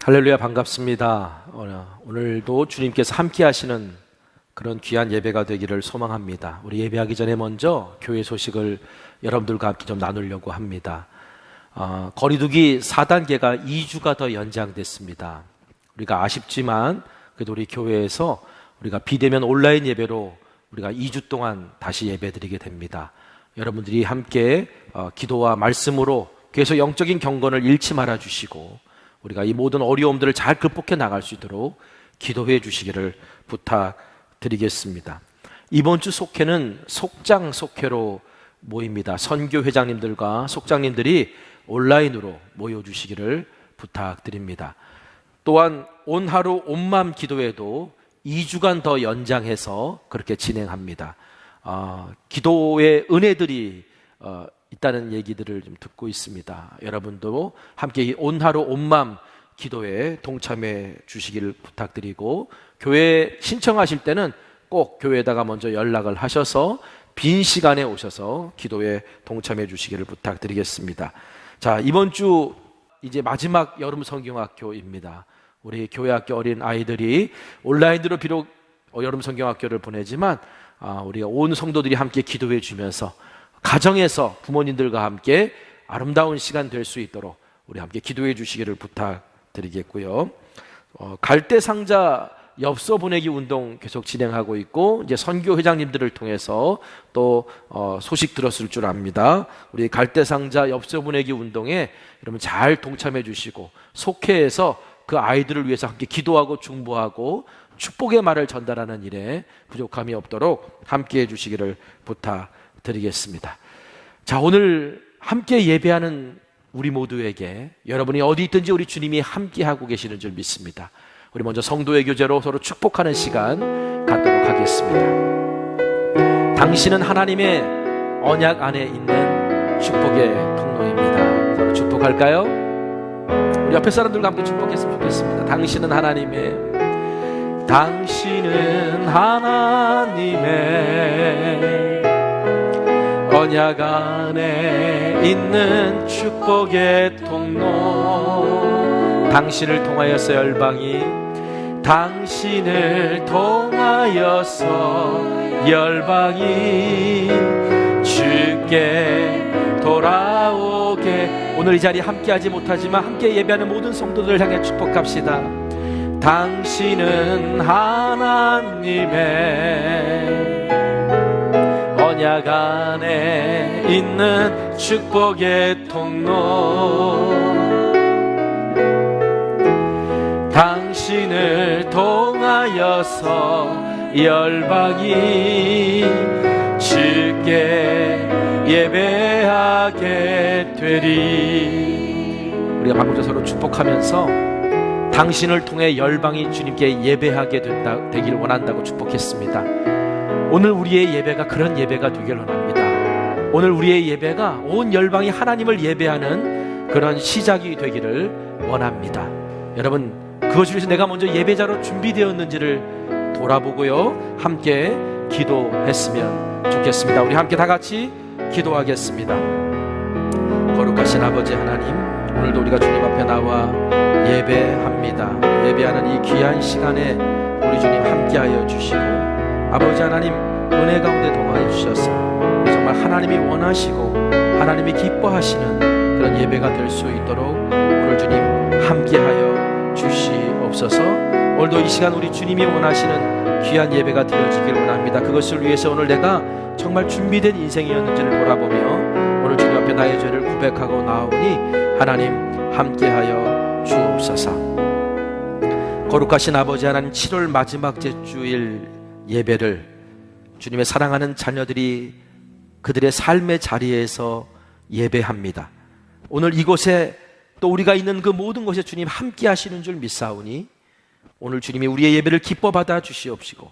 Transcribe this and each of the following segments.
할렐루야, 반갑습니다. 오늘도 주님께서 함께 하시는 그런 귀한 예배가 되기를 소망합니다. 우리 예배하기 전에 먼저 교회 소식을 여러분들과 함께 좀 나누려고 합니다. 거리두기 4단계가 2주가 더 연장됐습니다. 우리가 아쉽지만 그래도 우리 교회에서 우리가 비대면 온라인 예배로 우리가 2주 동안 다시 예배드리게 됩니다. 여러분들이 함께 기도와 말씀으로 계속 영적인 경건을 잃지 말아 주시고 우리가 이 모든 어려움들을 잘 극복해 나갈 수 있도록 기도해 주시기를 부탁드리겠습니다. 이번 주 속회는 속장 속회로 모입니다. 선교 회장님들과 속장님들이 온라인으로 모여주시기를 부탁드립니다. 또한 온 하루 온맘 기도회도 2주간 더 연장해서 그렇게 진행합니다. 기도의 은혜들이 있다는 얘기들을 좀 듣고 있습니다. 여러분도 함께 온 하루 온맘 기도에 동참해 주시기를 부탁드리고, 교회 신청하실 때는 꼭 교회에다가 먼저 연락을 하셔서 빈 시간에 오셔서 기도에 동참해 주시기를 부탁드리겠습니다. 자, 이번 주 이제 마지막 여름 성경학교입니다. 우리 교회학교 어린 아이들이 온라인으로 비록 여름 성경학교를 보내지만 우리가 온 성도들이 함께 기도해 주면서 가정에서 부모님들과 함께 아름다운 시간 될 수 있도록 우리 함께 기도해 주시기를 부탁드리겠고요. 갈대상자 엽서 보내기 운동 계속 진행하고 있고, 이제 선교 회장님들을 통해서 또 소식 들었을 줄 압니다. 우리 갈대상자 엽서 보내기 운동에 여러분 잘 동참해 주시고 속회에서 그 아이들을 위해서 함께 기도하고 중보하고 축복의 말을 전달하는 일에 부족함이 없도록 함께 해 주시기를 부탁드리겠습니다. 자, 오늘 함께 예배하는 우리 모두에게 여러분이 어디 있든지 우리 주님이 함께하고 계시는 줄 믿습니다. 우리 먼저 성도의 교제로 서로 축복하는 시간 갖도록 하겠습니다. 당신은 하나님의 언약 안에 있는 축복의 통로입니다. 서로 축복할까요? 우리 옆에 사람들과 함께 축복했으면 좋겠습니다. 당신은 하나님의 언약 안에 있는 축복의 통로. 당신을 통하여서 열방이, 당신을 통하여서 열방이 주께 돌아오게. 오늘 이 자리에 함께하지 못하지만 함께 예배하는 모든 성도들을 향해 축복합시다. 당신은 하나님의 언약 안에 있는 축복의 통로. 당신을 통하여서 열방이 주께 예배하게 되리. 우리가 방금 서로 축복하면서 당신을 통해 열방이 주님께 예배하게 되길 원한다고 축복했습니다. 오늘 우리의 예배가 그런 예배가 되길 원합니다. 오늘 우리의 예배가 온 열방이 하나님을 예배하는 그런 시작이 되기를 원합니다. 여러분, 그것을 위해서 내가 먼저 예배자로 준비되었는지를 돌아보고요, 함께 기도했으면 좋겠습니다. 우리 함께 다 같이 기도하겠습니다. 거룩하신 아버지 하나님, 오늘도 우리가 주님 앞에 나와 예배합니다. 예배하는 이 귀한 시간에 우리 주님 함께하여 주시고, 아버지 하나님 은혜 가운데 동하여 주셔서 정말 하나님이 원하시고 하나님이 기뻐하시는 그런 예배가 될 수 있도록 오늘 주님 함께하여 주시옵소서. 오늘도 이 시간 우리 주님이 원하시는 귀한 예배가 되어지길 원합니다. 그것을 위해서 오늘 내가 정말 준비된 인생이었는지를 돌아보며 오늘 주님 앞에 나의 죄를 고백하고 나오니 하나님 함께하여 주옵소서. 거룩하신 아버지 하나님, 7월 마지막 주일 예배를 주님의 사랑하는 자녀들이 그들의 삶의 자리에서 예배합니다. 오늘 이곳에 또 우리가 있는 그 모든 곳에 주님 함께 하시는 줄 믿사오니 오늘 주님이 우리의 예배를 기뻐 받아 주시옵시고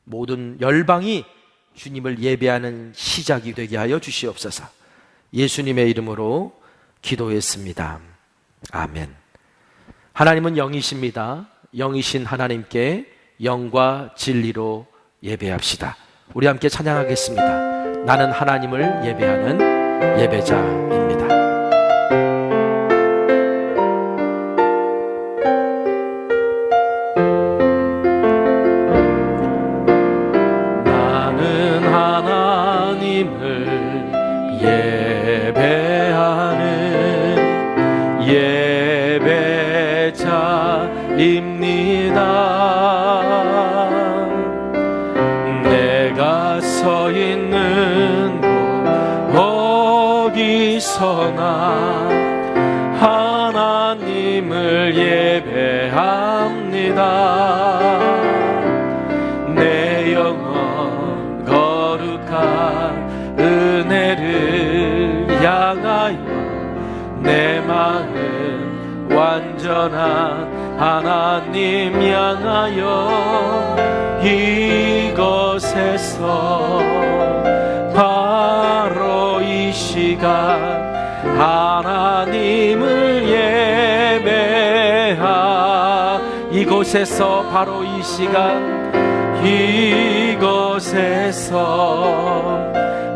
모든 열방이 주님을 예배하는 시작이 되게 하여 주시옵소서. 예수님의 이름으로 기도했습니다. 아멘. 하나님은 영이십니다. 영이신 하나님께 영과 진리로 예배합시다. 우리 함께 찬양하겠습니다. 나는 하나님을 예배하는 예배자입니다. 내가 서 있는 곳 어디서나 하나님을 예배합니다. 내 영혼 거룩한 은혜를 향하여 내 마음 완전한 하나님 향하여 이곳에서 바로 이 시간 하나님을 예배하 이곳에서 바로 이 시간 이곳에서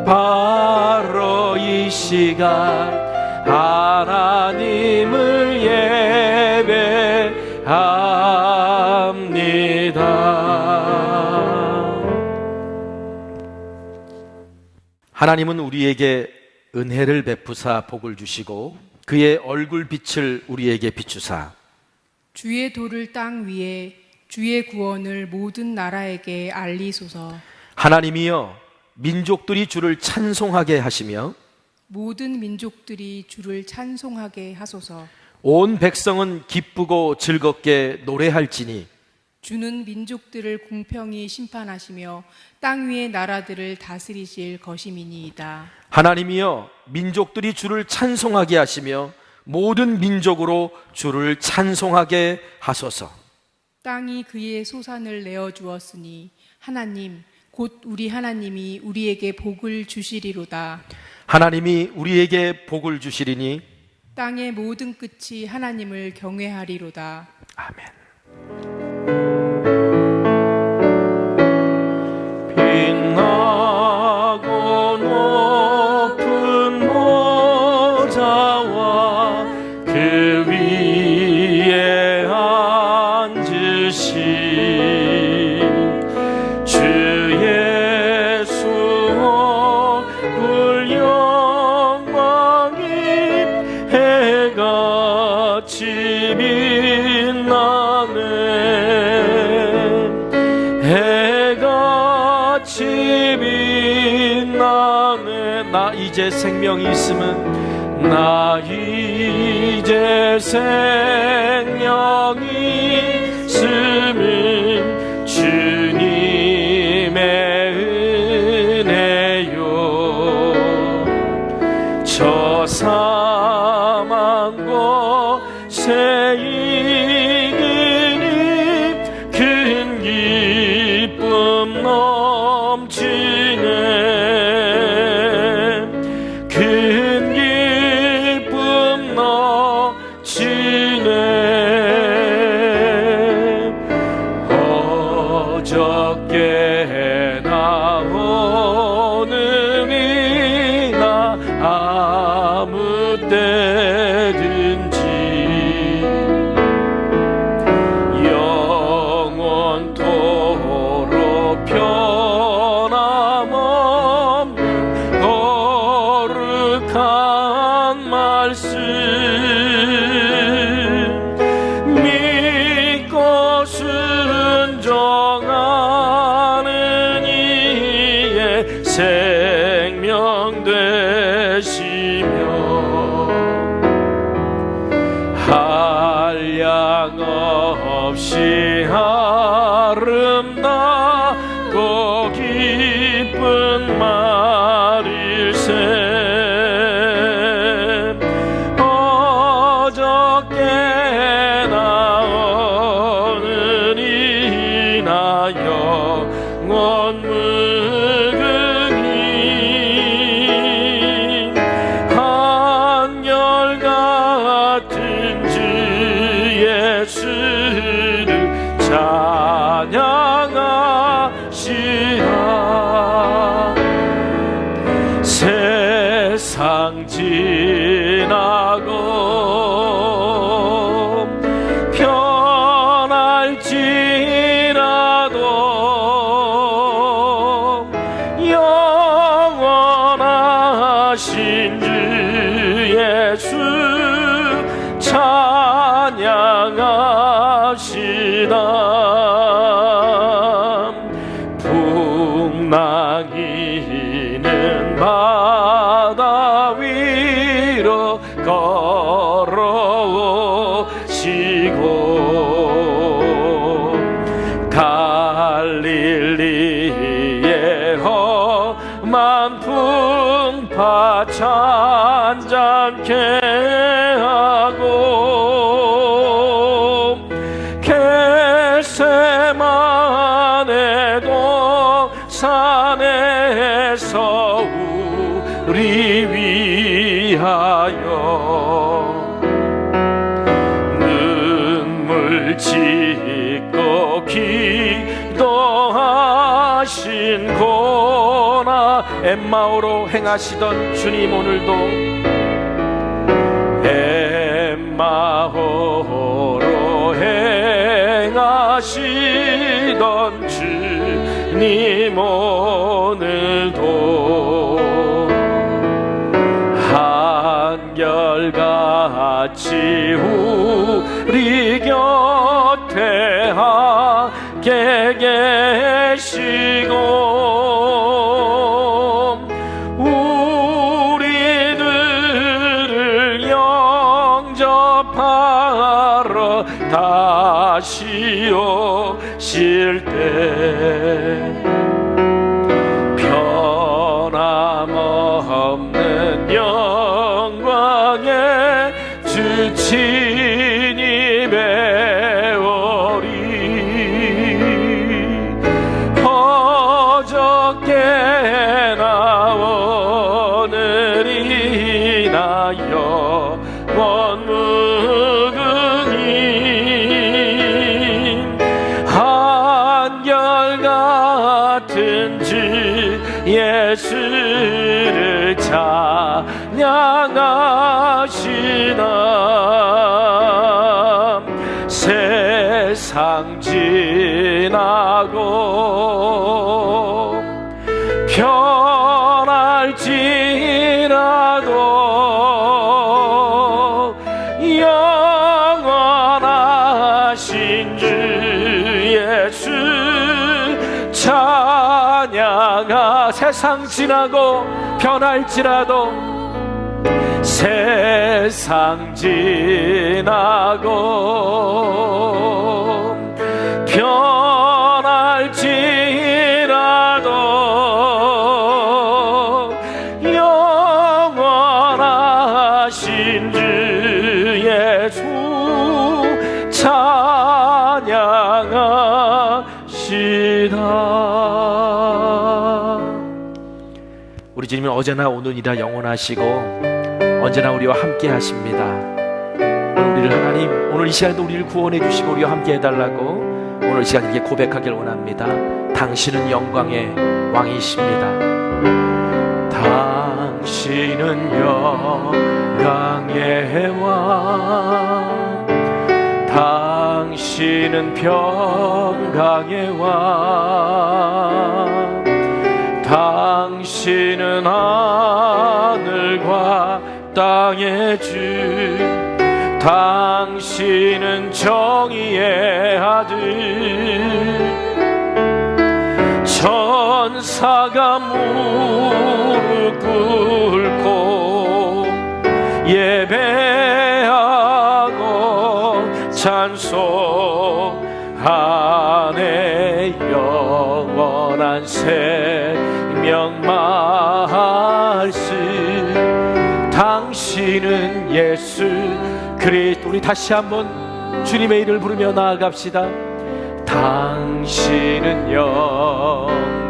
바로 이 시간 하나님을 예배합니다. 하나님은 우리에게 은혜를 베푸사 복을 주시고 그의 얼굴빛을 우리에게 비추사 주의 도를 땅 위에 주의 구원을 모든 나라에게 알리소서. 하나님이여 민족들이 주를 찬송하게 하시며 모든 민족들이 주를 찬송하게 하소서. 온 백성은 기쁘고 즐겁게 노래할지니 주는 민족들을 공평히 심판하시며 땅 위의 나라들을 다스리실 것임이니이다. 하나님이여 민족들이 주를 찬송하게 하시며 모든 민족으로 주를 찬송하게 하소서. 땅이 그의 소산을 내어 주었으니 하나님 곧 우리 하나님이 우리에게 복을 주시리로다. 하나님이 우리에게 복을 주시리니 땅의 모든 끝이 하나님을 경외하리로다. 아멘. 빛나고 높은 모자와 그 위에 앉으신 주 예수 얼굴 영광이 해같이 빛나네. 해같이 빛나네. 나 이제 생명이 있으면 나 이제 생명이 있으면 주님의 은혜요. 저 사망 곳에 이기니 큰 기쁨 넘치네. 큰 기쁨 넘치네. 어저께 나 오늘이 나 아무 때든지 영원토록 변함없는 거룩한 말씀 믿고 순종하는 이의 생명 되시며 한량 없이 아름답고 기쁜 말일세. 어저께나 오늘이나 영원 무궁히 한결같은 주 예수를 찬양하시라. 세상 지나고 변할지라도 영원하신 주 예수 찬양합시다. 걸어오시고 갈릴리의 험한 풍파 잔잔케 하고 겟세마네 산에서 우리 위하여 눈물 짓고 기도하신 고나 엠마오로 행하시던 주님, 오늘도 엠마오로 행하시던 주님, 오늘도 한결같이 우리 곁에 함께 계시고 우리들을 영접하러 다시 오실 때 변함없는 영광의 주 친히 배우리 어저께나 오늘이나 영원 무궁히 한결같은 주 예수를 찬양하시나 세상 지나고 변할지라도 영원하신 주 예수 찬양하 세상 지나고 변할지라도 세상 지나고 변할지라도 영원하신 주 예수 찬양하시다. 우리 주님은 어제나 오늘이라 영원하시고 언제나 우리와 함께 하십니다. 우리를 하나님, 오늘 이 시간에도 우리를 구원해 주시고 우리와 함께 해달라고 오늘 이 시간 이렇게 고백하길 원합니다. 당신은 영광의 왕이십니다. 당신은 영광의 왕, 당신은 평강의 왕, 당신은 하늘과 땅의 주, 당신은 정의의 아들. 천사가 무릎 꿇고 예배하고 찬송하네. 영원한 생명 말씀, 당신은 예수 그리스도. 우리 다시 한번 주님의 이름을 부르며 나아갑시다. 당신은 영광의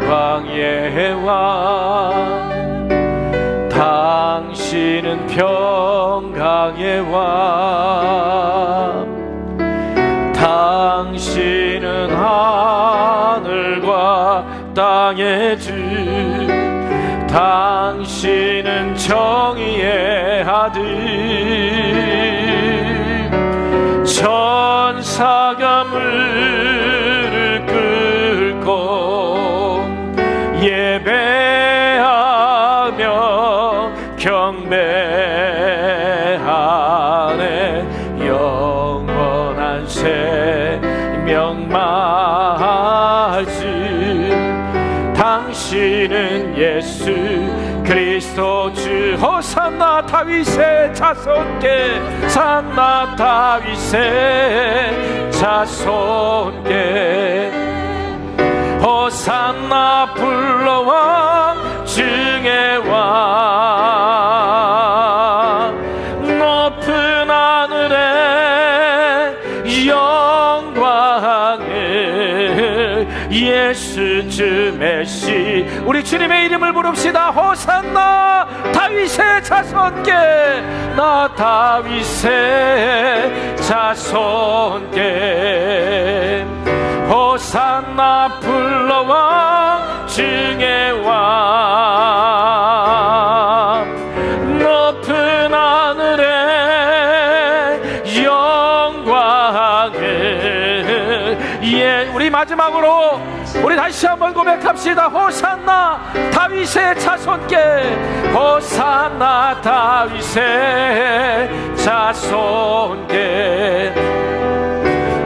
왕, 당신은 평강의 왕, 당신은 하늘과 땅의 주, 당신은 정의의 아들. 천사가 무릎 꿇고 예배하며 경배하네. 영원한 생명 말씀, 당신은 예수 그리스도 주. 호산나 다윗 다윗의 자손께 산나 다윗의 자손께 호산나 불러왕 중의 왕 높은 하늘에 영광을 예수 주 메시 우리 주님의 이름을 부릅시다. 호산나 다윗의 자손께 나 다윗의 자손께 호산나 불러왕 중의 왕 높은 하늘에 영광을 우리 마지막으로 우리 다시 한번 고백합시다. 호산나 다윗의 자손께 호산나 다윗의 자손께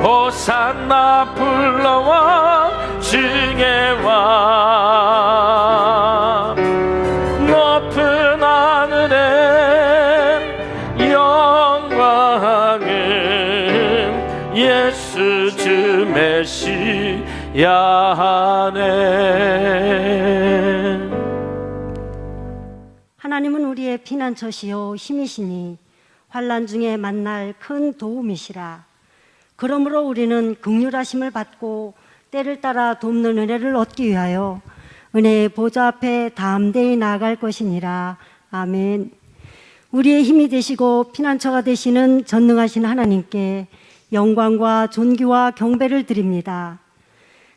호산나 불러와 중의 왕 높은 하늘에 영광을 예수 주 메시아 안에. 하나님은 우리의 피난처시요 힘이시니 환난 중에 만날 큰 도움이시라. 그러므로 우리는 긍휼하심을 받고 때를 따라 돕는 은혜를 얻기 위하여 은혜의 보좌 앞에 담대히 나아갈 것이니라. 아멘. 우리의 힘이 되시고 피난처가 되시는 전능하신 하나님께 영광과 존귀와 경배를 드립니다.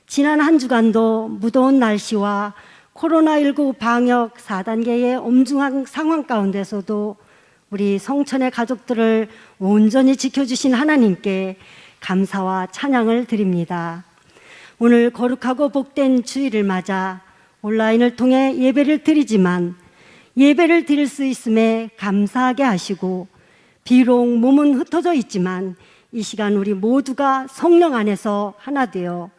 지난 한 주간도 무더운 날씨와 코로나19 방역 4단계의 엄중한 상황 가운데서도 우리 성천의 가족들을 온전히 지켜주신 하나님께 감사와 찬양을 드립니다. 오늘 거룩하고 복된 주일을 맞아 온라인을 통해 예배를 드리지만 예배를 드릴 수 있음에 감사하게 하시고, 비록 몸은 흩어져 있지만 이 시간 우리 모두가 성령 안에서 하나 되어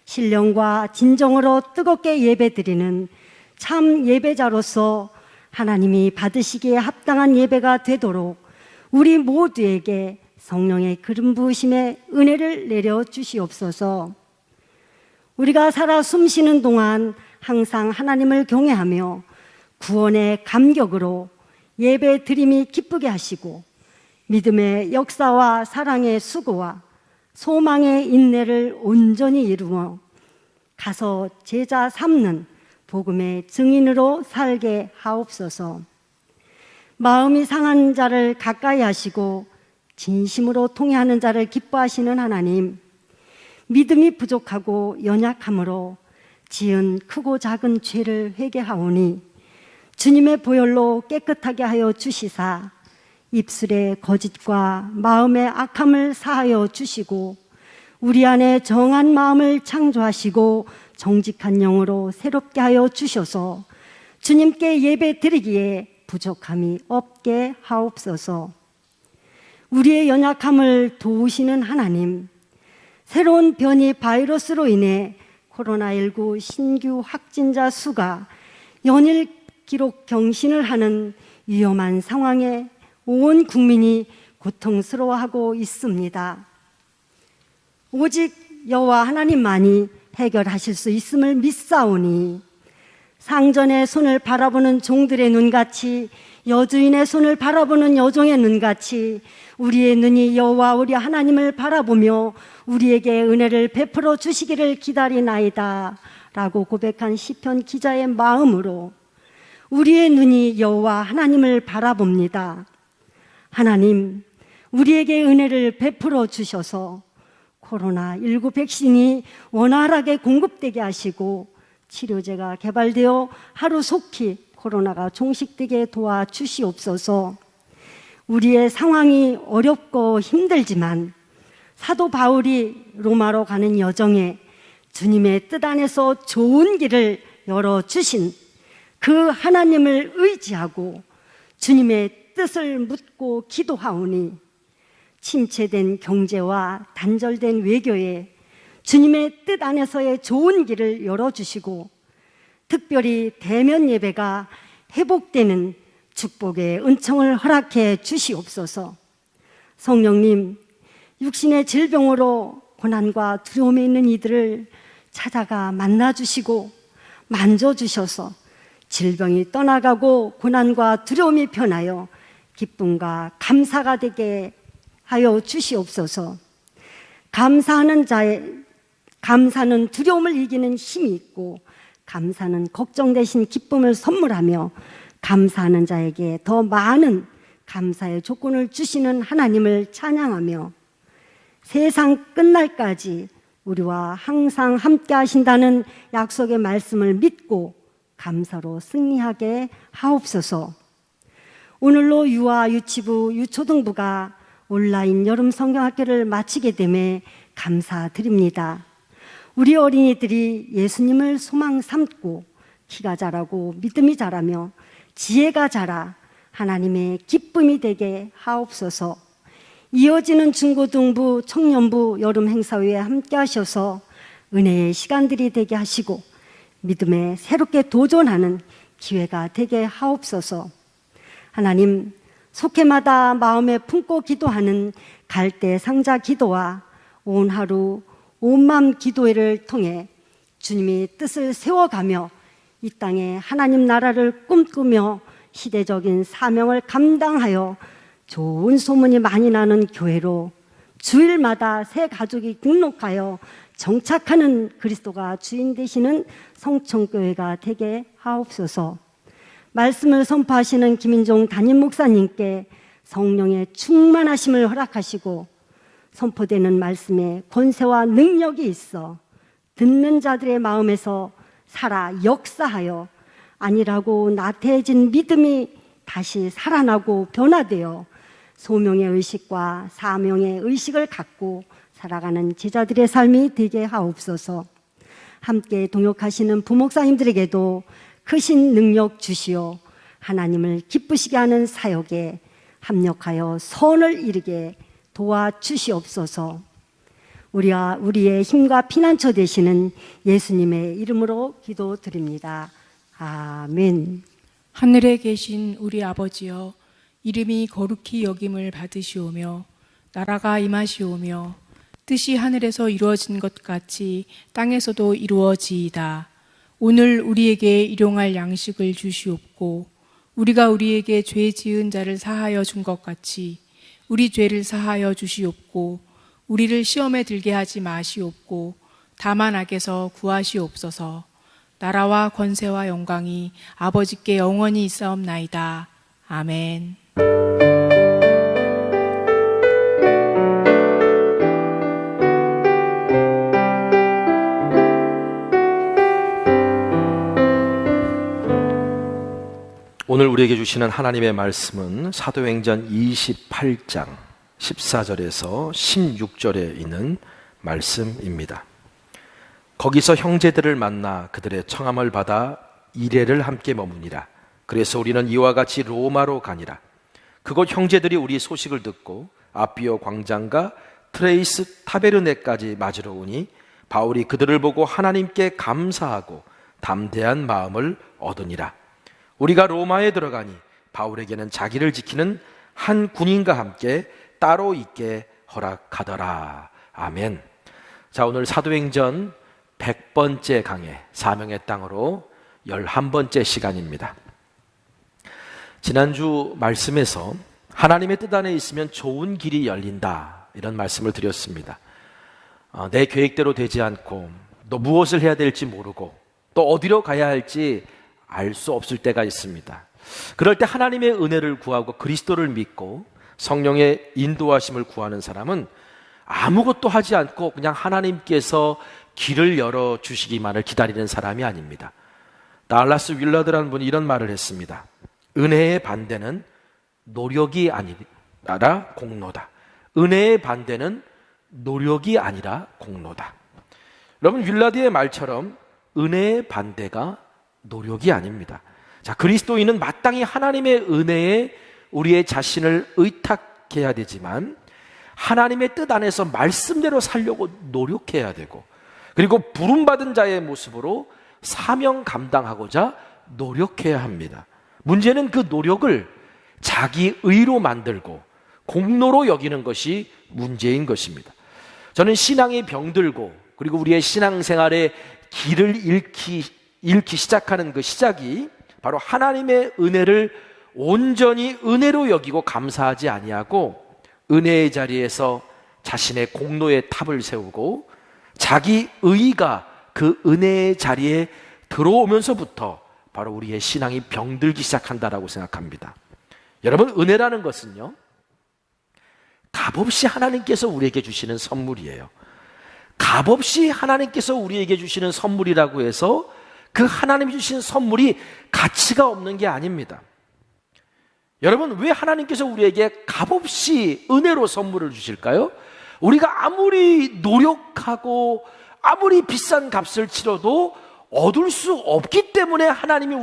신령과 진정으로 뜨겁게 예배드리는 참 예배자로서 하나님이 받으시기에 합당한 예배가 되도록 우리 모두에게 성령의 기름 부으심의 은혜를 내려 주시옵소서. 우리가 살아 숨쉬는 동안 항상 하나님을 경외하며 구원의 감격으로 예배 드림이 기쁘게 하시고, 믿음의 역사와 사랑의 수고와 소망의 인내를 온전히 이루어 가서 제자 삼는 복음의 증인으로 살게 하옵소서. 마음이 상한 자를 가까이 하시고 진심으로 통회하는 자를 기뻐하시는 하나님, 믿음이 부족하고 연약함으로 지은 크고 작은 죄를 회개하오니 주님의 보혈로 깨끗하게 하여 주시사 입술의 거짓과 마음의 악함을 사하여 주시고, 우리 안에 정한 마음을 창조하시고 정직한 영으로 새롭게 하여 주셔서 주님께 예배 드리기에 부족함이 없게 하옵소서. 우리의 연약함을 도우시는 하나님, 새로운 변이 바이러스로 인해 코로나19 신규 확진자 수가 연일 기록 경신을 하는 위험한 상황에 온 국민이 고통스러워하고 있습니다. 오직 여호와 하나님만이 해결하실 수 있음을 믿사오니, 상전의 손을 바라보는 종들의 눈같이, 여주인의 손을 바라보는 여종의 눈같이 우리의 눈이 여호와 우리 하나님을 바라보며 우리에게 은혜를 베풀어 주시기를 기다리나이다 라고 고백한 시편 기자의 마음으로 우리의 눈이 여호와 하나님을 바라봅니다. 하나님, 우리에게 은혜를 베풀어 주셔서 코로나19 백신이 원활하게 공급되게 하시고 치료제가 개발되어 하루속히 코로나가 종식되게 도와주시옵소서. 우리의 상황이 어렵고 힘들지만 사도 바울이 로마로 가는 여정에 주님의 뜻 안에서 좋은 길을 열어주신 그 하나님을 의지하고 주님의 뜻을 묻고 기도하오니, 침체된 경제와 단절된 외교에 주님의 뜻 안에서의 좋은 길을 열어주시고, 특별히 대면 예배가 회복되는 축복의 은총을 허락해 주시옵소서. 성령님, 육신의 질병으로 고난과 두려움에 있는 이들을 찾아가 만나주시고 만져주셔서 질병이 떠나가고 고난과 두려움이 변하여 기쁨과 감사가 되게 하여 주시옵소서. 감사는 두려움을 이기는 힘이 있고, 감사는 걱정 대신 기쁨을 선물하며, 감사하는 자에게 더 많은 감사의 조건을 주시는 하나님을 찬양하며, 세상 끝날까지 우리와 항상 함께 하신다는 약속의 말씀을 믿고 감사로 승리하게 하옵소서. 오늘로 유아, 유치부, 유초등부가 온라인 여름 성경학교를 마치게 됨에 감사드립니다. 우리 어린이들이 예수님을 소망 삼고 키가 자라고 믿음이 자라며 지혜가 자라 하나님의 기쁨이 되게 하옵소서. 이어지는 중고등부, 청년부 여름 행사회에 함께 하셔서 은혜의 시간들이 되게 하시고 믿음에 새롭게 도전하는 기회가 되게 하옵소서. 하나님, 속해마다 마음에 품고 기도하는 갈대 상자 기도와 온 하루 온맘 기도회를 통해 주님이 뜻을 세워가며 이 땅에 하나님 나라를 꿈꾸며 시대적인 사명을 감당하여 좋은 소문이 많이 나는 교회로 주일마다 새 가족이 등록하여 정착하는 그리스도가 주인 되시는 성천교회가 되게 하옵소서. 말씀을 선포하시는 김인종 담임 목사님께 성령의 충만하심을 허락하시고 선포되는 말씀에 권세와 능력이 있어 듣는 자들의 마음에서 살아 역사하여 아니라고 나태해진 믿음이 다시 살아나고 변화되어 소명의 의식과 사명의 의식을 갖고 살아가는 제자들의 삶이 되게 하옵소서. 함께 동역하시는 부목사님들에게도 크신 능력 주시어 하나님을 기쁘시게 하는 사역에 합력하여 선을 이루게 도와주시옵소서. 우리의 힘과 피난처 되시는 예수님의 이름으로 기도드립니다. 아멘. 하늘에 계신 우리 아버지여, 이름이 거룩히 여김을 받으시오며 나라가 임하시오며 뜻이 하늘에서 이루어진 것 같이 땅에서도 이루어지이다. 오늘 우리에게 일용할 양식을 주시옵고 우리가 우리에게 죄 지은 자를 사하여 준 것 같이 우리 죄를 사하여 주시옵고 우리를 시험에 들게 하지 마시옵고 다만 악에서 구하시옵소서. 나라와 권세와 영광이 아버지께 영원히 있사옵나이다. 아멘. 오늘 우리에게 주시는 하나님의 말씀은 사도행전 28장 14절에서 16절에 있는 말씀입니다. 거기서 형제들을 만나 그들의 청함을 받아 이레를 함께 머무니라. 그래서 우리는 이와 같이 로마로 가니라. 그곳 형제들이 우리 소식을 듣고 아비오 광장과 트레이스 타베르네까지 맞으러 오니 바울이 그들을 보고 하나님께 감사하고 담대한 마음을 얻으니라. 우리가 로마에 들어가니 바울에게는 자기를 지키는 한 군인과 함께 따로 있게 허락하더라. 아멘. 자, 오늘 사도행전 100번째 강해 사명의 땅으로 11번째 시간입니다. 지난주 말씀에서 하나님의 뜻 안에 있으면 좋은 길이 열린다, 이런 말씀을 드렸습니다. 내 계획대로 되지 않고 또 무엇을 해야 될지 모르고 또 어디로 가야 할지 알 수 없을 때가 있습니다. 그럴 때 하나님의 은혜를 구하고 그리스도를 믿고 성령의 인도하심을 구하는 사람은 아무것도 하지 않고 그냥 하나님께서 길을 열어주시기만을 기다리는 사람이 아닙니다. 달라스 윌러드라는 분이 이런 말을 했습니다. 은혜의 반대는 노력이 아니라 공로다. 은혜의 반대는 노력이 아니라 공로다. 여러분, 윌러드의 말처럼 은혜의 반대가 노력이 아닙니다. 자, 그리스도인은 마땅히 하나님의 은혜에 우리의 자신을 의탁해야 되지만 하나님의 뜻 안에서 말씀대로 살려고 노력해야 되고, 그리고 부름받은 자의 모습으로 사명 감당하고자 노력해야 합니다. 문제는 그 노력을 자기 의로 만들고 공로로 여기는 것이 문제인 것입니다. 저는 신앙이 병들고 그리고 우리의 신앙생활의 길을 잃기 시작하는 그 시작이 바로 하나님의 은혜를 온전히 은혜로 여기고 감사하지 아니하고 은혜의 자리에서 자신의 공로의 탑을 세우고 자기 의가 그 은혜의 자리에 들어오면서부터 바로 우리의 신앙이 병들기 시작한다라고 생각합니다. 여러분, 은혜라는 것은요, 값없이 하나님께서 우리에게 주시는 선물이에요. 값없이 하나님께서 우리에게 주시는 선물이라고 해서 그 하나님이 주신 선물이 가치가 없는 게 아닙니다. 여러분, 왜 하나님께서 우리에게 값없이 은혜로 선물을 주실까요? 우리가 아무리 노력하고 아무리 비싼 값을 치러도 얻을 수 없기 때문에 하나님이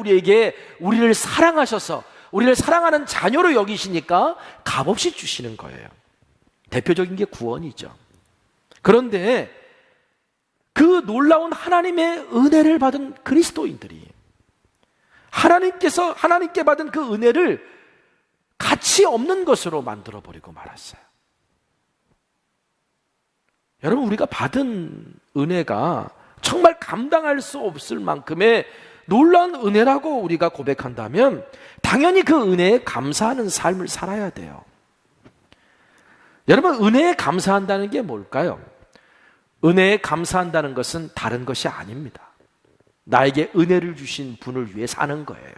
우리를 사랑하셔서 우리를 사랑하는 자녀로 여기시니까 값없이 주시는 거예요. 대표적인 게 구원이죠. 그런데 그 놀라운 하나님의 은혜를 받은 그리스도인들이 하나님께 받은 그 은혜를 가치 없는 것으로 만들어버리고 말았어요. 여러분, 우리가 받은 은혜가 정말 감당할 수 없을 만큼의 놀라운 은혜라고 우리가 고백한다면 당연히 그 은혜에 감사하는 삶을 살아야 돼요. 여러분, 은혜에 감사한다는 게 뭘까요? 은혜에 감사한다는 것은 다른 것이 아닙니다. 나에게 은혜를 주신 분을 위해 사는 거예요.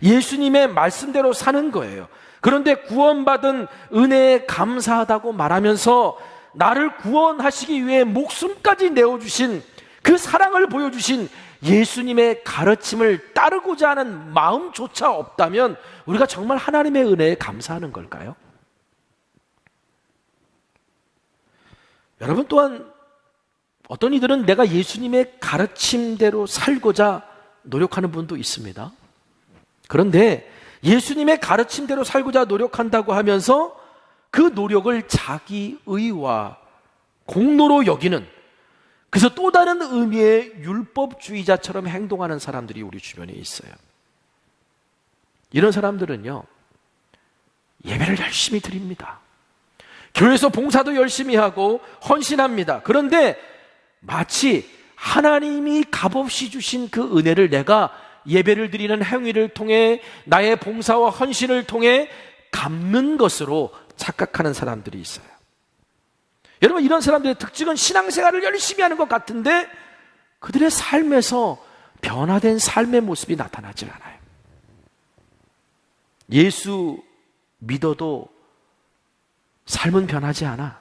예수님의 말씀대로 사는 거예요. 그런데 구원받은 은혜에 감사하다고 말하면서 나를 구원하시기 위해 목숨까지 내어주신 그 사랑을 보여주신 예수님의 가르침을 따르고자 하는 마음조차 없다면 우리가 정말 하나님의 은혜에 감사하는 걸까요? 여러분, 또한 어떤 이들은 내가 예수님의 가르침대로 살고자 노력하는 분도 있습니다. 그런데 예수님의 가르침대로 살고자 노력한다고 하면서 그 노력을 자기 의와 공로로 여기는, 그래서 또 다른 의미의 율법주의자처럼 행동하는 사람들이 우리 주변에 있어요. 이런 사람들은요, 예배를 열심히 드립니다. 교회에서 봉사도 열심히 하고 헌신합니다. 그런데 마치 하나님이 값없이 주신 그 은혜를 내가 예배를 드리는 행위를 통해 나의 봉사와 헌신을 통해 갚는 것으로 착각하는 사람들이 있어요. 여러분, 이런 사람들의 특징은 신앙생활을 열심히 하는 것 같은데 그들의 삶에서 변화된 삶의 모습이 나타나질 않아요. 예수 믿어도 삶은 변하지 않아.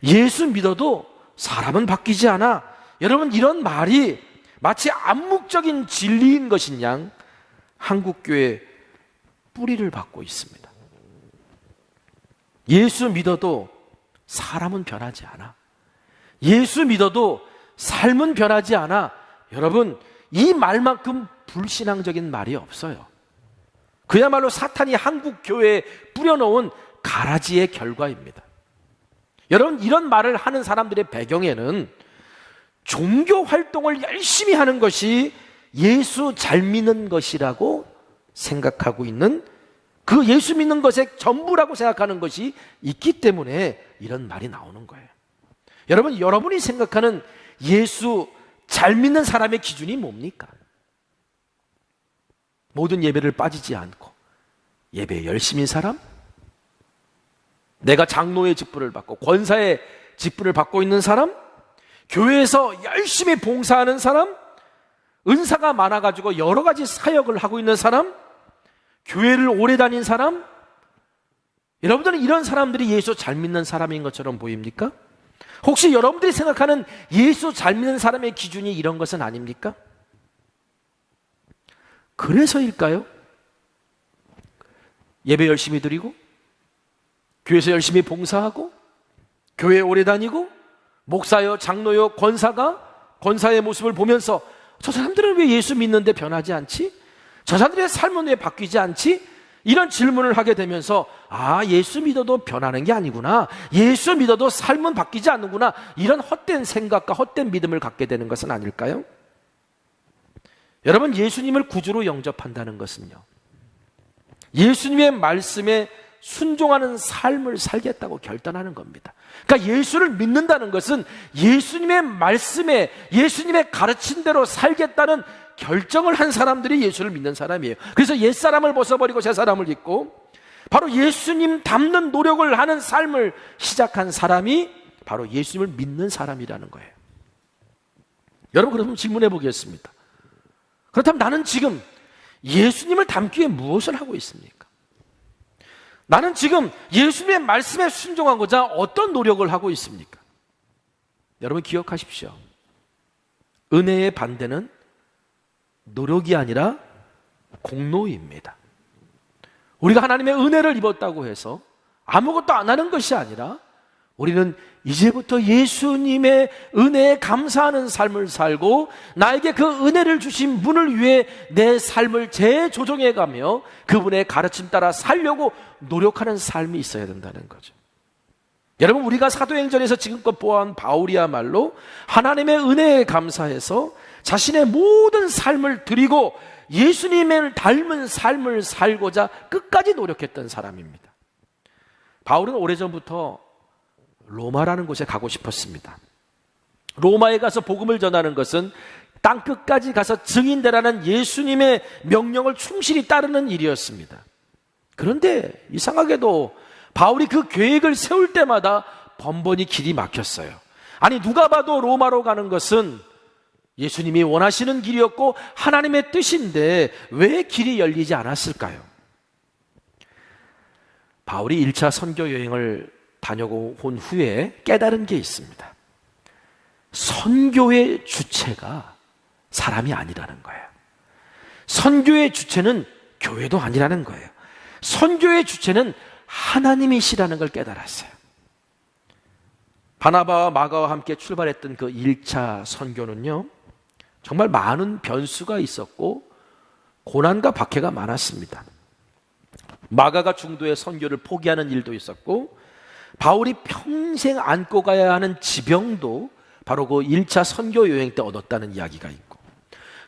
예수 믿어도 사람은 바뀌지 않아. 여러분, 이런 말이 마치 암묵적인 진리인 것인 양 한국교회 뿌리를 받고 있습니다. 예수 믿어도 사람은 변하지 않아. 예수 믿어도 삶은 변하지 않아. 여러분, 이 말만큼 불신앙적인 말이 없어요. 그야말로 사탄이 한국교회에 뿌려놓은 가라지의 결과입니다. 여러분, 이런 말을 하는 사람들의 배경에는 종교 활동을 열심히 하는 것이 예수 잘 믿는 것이라고 생각하고 있는, 그 예수 믿는 것의 전부라고 생각하는 것이 있기 때문에 이런 말이 나오는 거예요. 여러분, 여러분이 생각하는 예수 잘 믿는 사람의 기준이 뭡니까? 모든 예배를 빠지지 않고 예배에 열심인 사람? 내가 장로의 직분을 받고 권사의 직분을 받고 있는 사람? 교회에서 열심히 봉사하는 사람? 은사가 많아가지고 여러 가지 사역을 하고 있는 사람? 교회를 오래 다닌 사람? 여러분들은 이런 사람들이 예수 잘 믿는 사람인 것처럼 보입니까? 혹시 여러분들이 생각하는 예수 잘 믿는 사람의 기준이 이런 것은 아닙니까? 그래서일까요? 예배 열심히 드리고 교회에서 열심히 봉사하고 교회에 오래 다니고 목사요, 장로요, 권사의 모습을 보면서 저 사람들은 왜 예수 믿는데 변하지 않지? 저 사람들의 삶은 왜 바뀌지 않지? 이런 질문을 하게 되면서 예수 믿어도 변하는 게 아니구나, 예수 믿어도 삶은 바뀌지 않는구나, 이런 헛된 생각과 헛된 믿음을 갖게 되는 것은 아닐까요? 여러분, 예수님을 구주로 영접한다는 것은요, 예수님의 말씀에 순종하는 삶을 살겠다고 결단하는 겁니다. 그러니까 예수를 믿는다는 것은 예수님의 말씀에, 예수님의 가르친 대로 살겠다는 결정을 한 사람들이 예수를 믿는 사람이에요. 그래서 옛사람을 벗어버리고 새사람을 입고 바로 예수님 닮는 노력을 하는 삶을 시작한 사람이 바로 예수님을 믿는 사람이라는 거예요. 여러분, 그럼 질문해 보겠습니다. 그렇다면 나는 지금 예수님을 닮기 위해 무엇을 하고 있습니까? 나는 지금 예수님의 말씀에 순종하고자 어떤 노력을 하고 있습니까? 여러분, 기억하십시오. 은혜의 반대는 노력이 아니라 공로입니다. 우리가 하나님의 은혜를 입었다고 해서 아무것도 안 하는 것이 아니라 우리는 이제부터 예수님의 은혜에 감사하는 삶을 살고 나에게 그 은혜를 주신 분을 위해 내 삶을 재조정해가며 그분의 가르침 따라 살려고 노력하는 삶이 있어야 된다는 거죠. 여러분, 우리가 사도행전에서 지금껏 보아온 바울이야말로 하나님의 은혜에 감사해서 자신의 모든 삶을 드리고 예수님을 닮은 삶을 살고자 끝까지 노력했던 사람입니다. 바울은 오래전부터 로마라는 곳에 가고 싶었습니다. 로마에 가서 복음을 전하는 것은 땅 끝까지 가서 증인되라는 예수님의 명령을 충실히 따르는 일이었습니다. 그런데 이상하게도 바울이 그 계획을 세울 때마다 번번이 길이 막혔어요. 아니, 누가 봐도 로마로 가는 것은 예수님이 원하시는 길이었고 하나님의 뜻인데 왜 길이 열리지 않았을까요? 바울이 1차 선교 여행을 다녀온 후에 깨달은 게 있습니다. 선교의 주체가 사람이 아니라는 거예요. 선교의 주체는 교회도 아니라는 거예요. 선교의 주체는 하나님이시라는 걸 깨달았어요. 바나바와 마가와 함께 출발했던 그 1차 선교는요, 정말 많은 변수가 있었고 고난과 박해가 많았습니다. 마가가 중도에 선교를 포기하는 일도 있었고 바울이 평생 안고 가야 하는 지병도 바로 그 1차 선교 여행 때 얻었다는 이야기가 있고,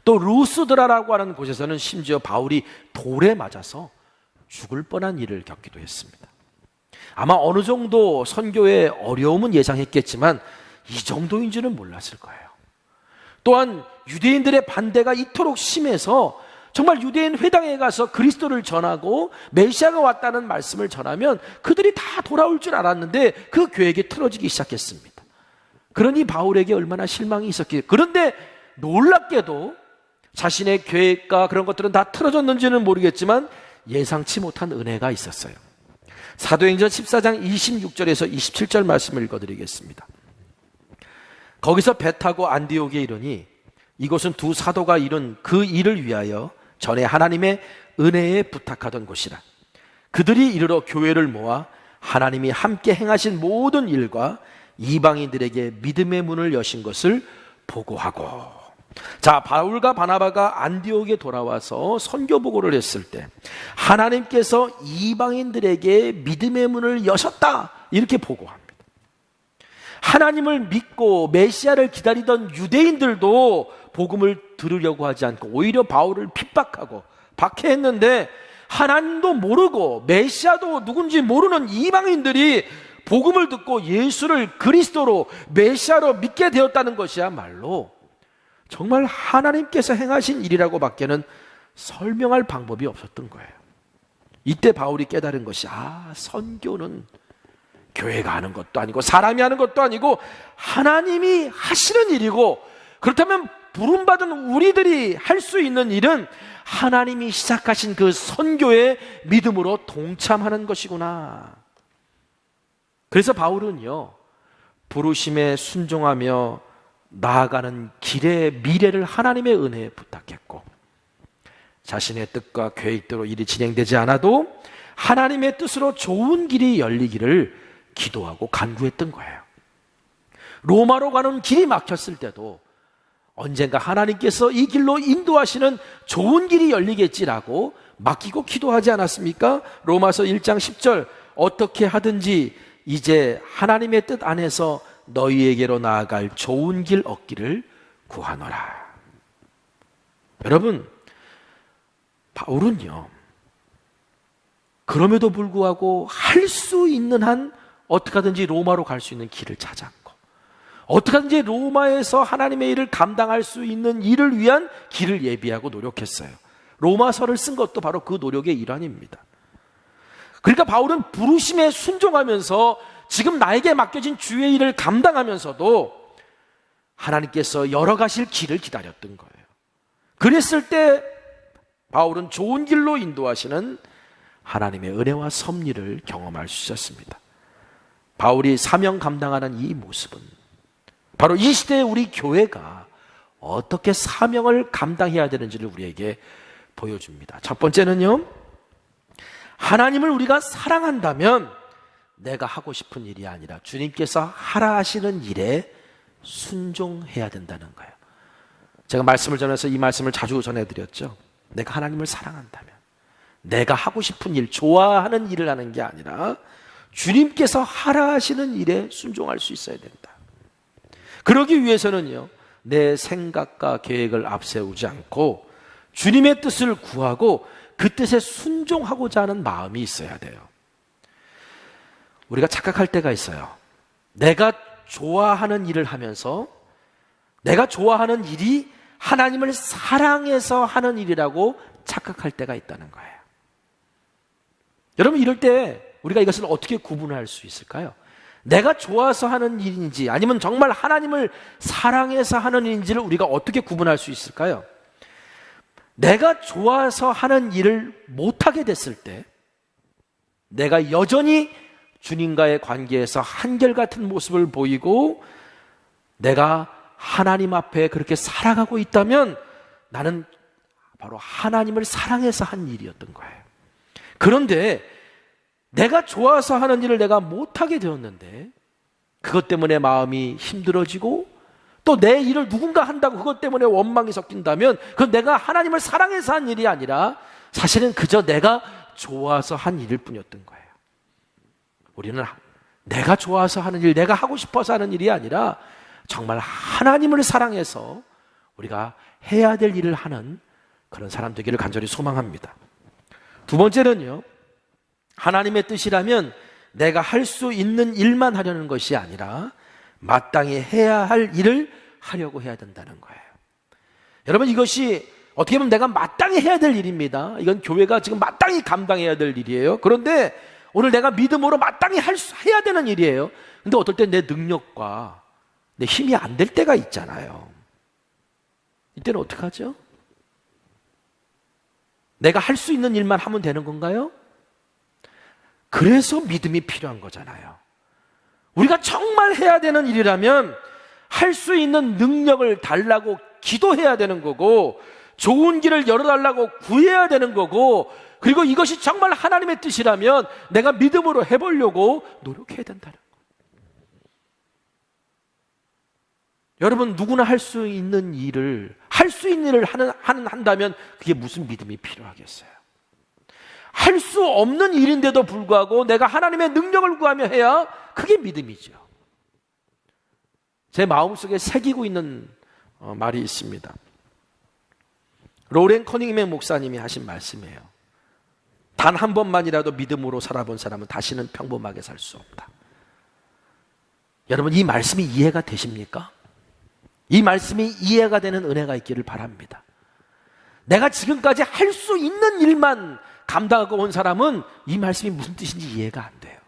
또 루스드라라고 하는 곳에서는 심지어 바울이 돌에 맞아서 죽을 뻔한 일을 겪기도 했습니다. 아마 어느 정도 선교의 어려움은 예상했겠지만 이 정도인지는 몰랐을 거예요. 또한 유대인들의 반대가 이토록 심해서 정말 유대인 회당에 가서 그리스도를 전하고 메시아가 왔다는 말씀을 전하면 그들이 다 돌아올 줄 알았는데 그 계획이 틀어지기 시작했습니다. 그러니 바울에게 얼마나 실망이 있었기에, 그런데 놀랍게도 자신의 계획과 그런 것들은 다 틀어졌는지는 모르겠지만 예상치 못한 은혜가 있었어요. 사도행전 14장 26절에서 27절 말씀을 읽어드리겠습니다. 거기서 배 타고 안디옥에 이르니 이곳은 두 사도가 이룬 그 일을 위하여 전에 하나님의 은혜에 부탁하던 곳이라. 그들이 이르러 교회를 모아 하나님이 함께 행하신 모든 일과 이방인들에게 믿음의 문을 여신 것을 보고하고. 자, 바울과 바나바가 안디옥에 돌아와서 선교 보고를 했을 때 하나님께서 이방인들에게 믿음의 문을 여셨다, 이렇게 보고합니다. 하나님을 믿고 메시아를 기다리던 유대인들도 복음을 들으려고 하지 않고 오히려 바울을 핍박하고 박해했는데, 하나님도 모르고 메시아도 누군지 모르는 이방인들이 복음을 듣고 예수를 그리스도로 메시아로 믿게 되었다는 것이야말로 정말 하나님께서 행하신 일이라고 밖에는 설명할 방법이 없었던 거예요. 이때 바울이 깨달은 것이, 선교는 교회가 하는 것도 아니고 사람이 하는 것도 아니고 하나님이 하시는 일이고, 그렇다면 부름받은 우리들이 할 수 있는 일은 하나님이 시작하신 그 선교의 믿음으로 동참하는 것이구나. 그래서 바울은요, 부르심에 순종하며 나아가는 길의 미래를 하나님의 은혜에 부탁했고, 자신의 뜻과 계획대로 일이 진행되지 않아도 하나님의 뜻으로 좋은 길이 열리기를 기도하고 간구했던 거예요. 로마로 가는 길이 막혔을 때도 언젠가 하나님께서 이 길로 인도하시는 좋은 길이 열리겠지라고 맡기고 기도하지 않았습니까? 로마서 1장 10절, 어떻게 하든지 이제 하나님의 뜻 안에서 너희에게로 나아갈 좋은 길 얻기를 구하노라. 여러분, 바울은요, 그럼에도 불구하고 할 수 있는 한 어떻게 하든지 로마로 갈 수 있는 길을 찾았고, 어떻게 하든지 로마에서 하나님의 일을 감당할 수 있는 일을 위한 길을 예비하고 노력했어요. 로마서를 쓴 것도 바로 그 노력의 일환입니다. 그러니까 바울은 부르심에 순종하면서 지금 나에게 맡겨진 주의 일을 감당하면서도 하나님께서 열어가실 길을 기다렸던 거예요. 그랬을 때 바울은 좋은 길로 인도하시는 하나님의 은혜와 섭리를 경험할 수 있었습니다. 바울이 사명 감당하는 이 모습은 바로 이 시대의 우리 교회가 어떻게 사명을 감당해야 되는지를 우리에게 보여줍니다. 첫 번째는요, 하나님을 우리가 사랑한다면 내가 하고 싶은 일이 아니라 주님께서 하라 하시는 일에 순종해야 된다는 거예요. 제가 말씀을 전해서 이 말씀을 자주 전해드렸죠. 내가 하나님을 사랑한다면 내가 하고 싶은 일, 좋아하는 일을 하는 게 아니라 주님께서 하라 하시는 일에 순종할 수 있어야 된다. 그러기 위해서는요, 내 생각과 계획을 앞세우지 않고 주님의 뜻을 구하고 그 뜻에 순종하고자 하는 마음이 있어야 돼요. 우리가 착각할 때가 있어요. 내가 좋아하는 일을 하면서 내가 좋아하는 일이 하나님을 사랑해서 하는 일이라고 착각할 때가 있다는 거예요. 여러분, 이럴 때 우리가 이것을 어떻게 구분할 수 있을까요? 내가 좋아서 하는 일인지 아니면 정말 하나님을 사랑해서 하는 일인지를 우리가 어떻게 구분할 수 있을까요? 내가 좋아서 하는 일을 못하게 됐을 때, 내가 여전히 주님과의 관계에서 한결같은 모습을 보이고 내가 하나님 앞에 그렇게 살아가고 있다면 나는 바로 하나님을 사랑해서 한 일이었던 거예요. 그런데 내가 좋아서 하는 일을 내가 못하게 되었는데 그것 때문에 마음이 힘들어지고 또 내 일을 누군가 한다고 그것 때문에 원망이 섞인다면 그건 내가 하나님을 사랑해서 한 일이 아니라 사실은 그저 내가 좋아서 한 일일 뿐이었던 거예요. 우리는 내가 좋아서 하는 일, 내가 하고 싶어서 하는 일이 아니라 정말 하나님을 사랑해서 우리가 해야 될 일을 하는 그런 사람 되기를 간절히 소망합니다. 두 번째는요, 하나님의 뜻이라면 내가 할 수 있는 일만 하려는 것이 아니라 마땅히 해야 할 일을 하려고 해야 된다는 거예요. 여러분, 이것이 어떻게 보면 내가 마땅히 해야 될 일입니다. 이건 교회가 지금 마땅히 감당해야 될 일이에요. 그런데 오늘 내가 믿음으로 마땅히 해야 되는 일이에요. 근데 어떨 때 내 능력과 내 힘이 안 될 때가 있잖아요. 이때는 어떡하죠? 내가 할 수 있는 일만 하면 되는 건가요? 그래서 믿음이 필요한 거잖아요. 우리가 정말 해야 되는 일이라면 할 수 있는 능력을 달라고 기도해야 되는 거고, 좋은 길을 열어달라고 구해야 되는 거고, 그리고 이것이 정말 하나님의 뜻이라면 내가 믿음으로 해보려고 노력해야 된다는 거예요. 여러분, 누구나 할 수 있는 일을 한다면 그게 무슨 믿음이 필요하겠어요? 할 수 없는 일인데도 불구하고 내가 하나님의 능력을 구하며 해야 그게 믿음이죠. 제 마음속에 새기고 있는 말이 있습니다. 로렌 커닝햄 목사님이 하신 말씀이에요. 단 한 번만이라도 믿음으로 살아본 사람은 다시는 평범하게 살 수 없다. 여러분, 이 말씀이 이해가 되십니까? 이 말씀이 이해가 되는 은혜가 있기를 바랍니다. 내가 지금까지 할 수 있는 일만 감당하고 온 사람은 이 말씀이 무슨 뜻인지 이해가 안 돼요.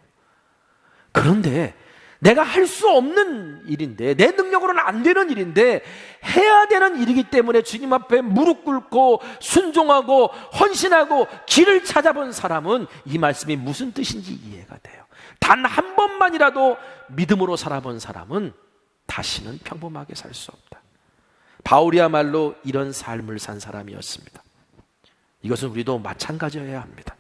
그런데 내가 할 수 없는 일인데, 내 능력으로는 안 되는 일인데 해야 되는 일이기 때문에 주님 앞에 무릎 꿇고 순종하고 헌신하고 길을 찾아본 사람은 이 말씀이 무슨 뜻인지 이해가 돼요. 단 한 번만이라도 믿음으로 살아본 사람은 다시는 평범하게 살 수 없다. 바울이야말로 이런 삶을 산 사람이었습니다. 이것은 우리도 마찬가지여야 합니다.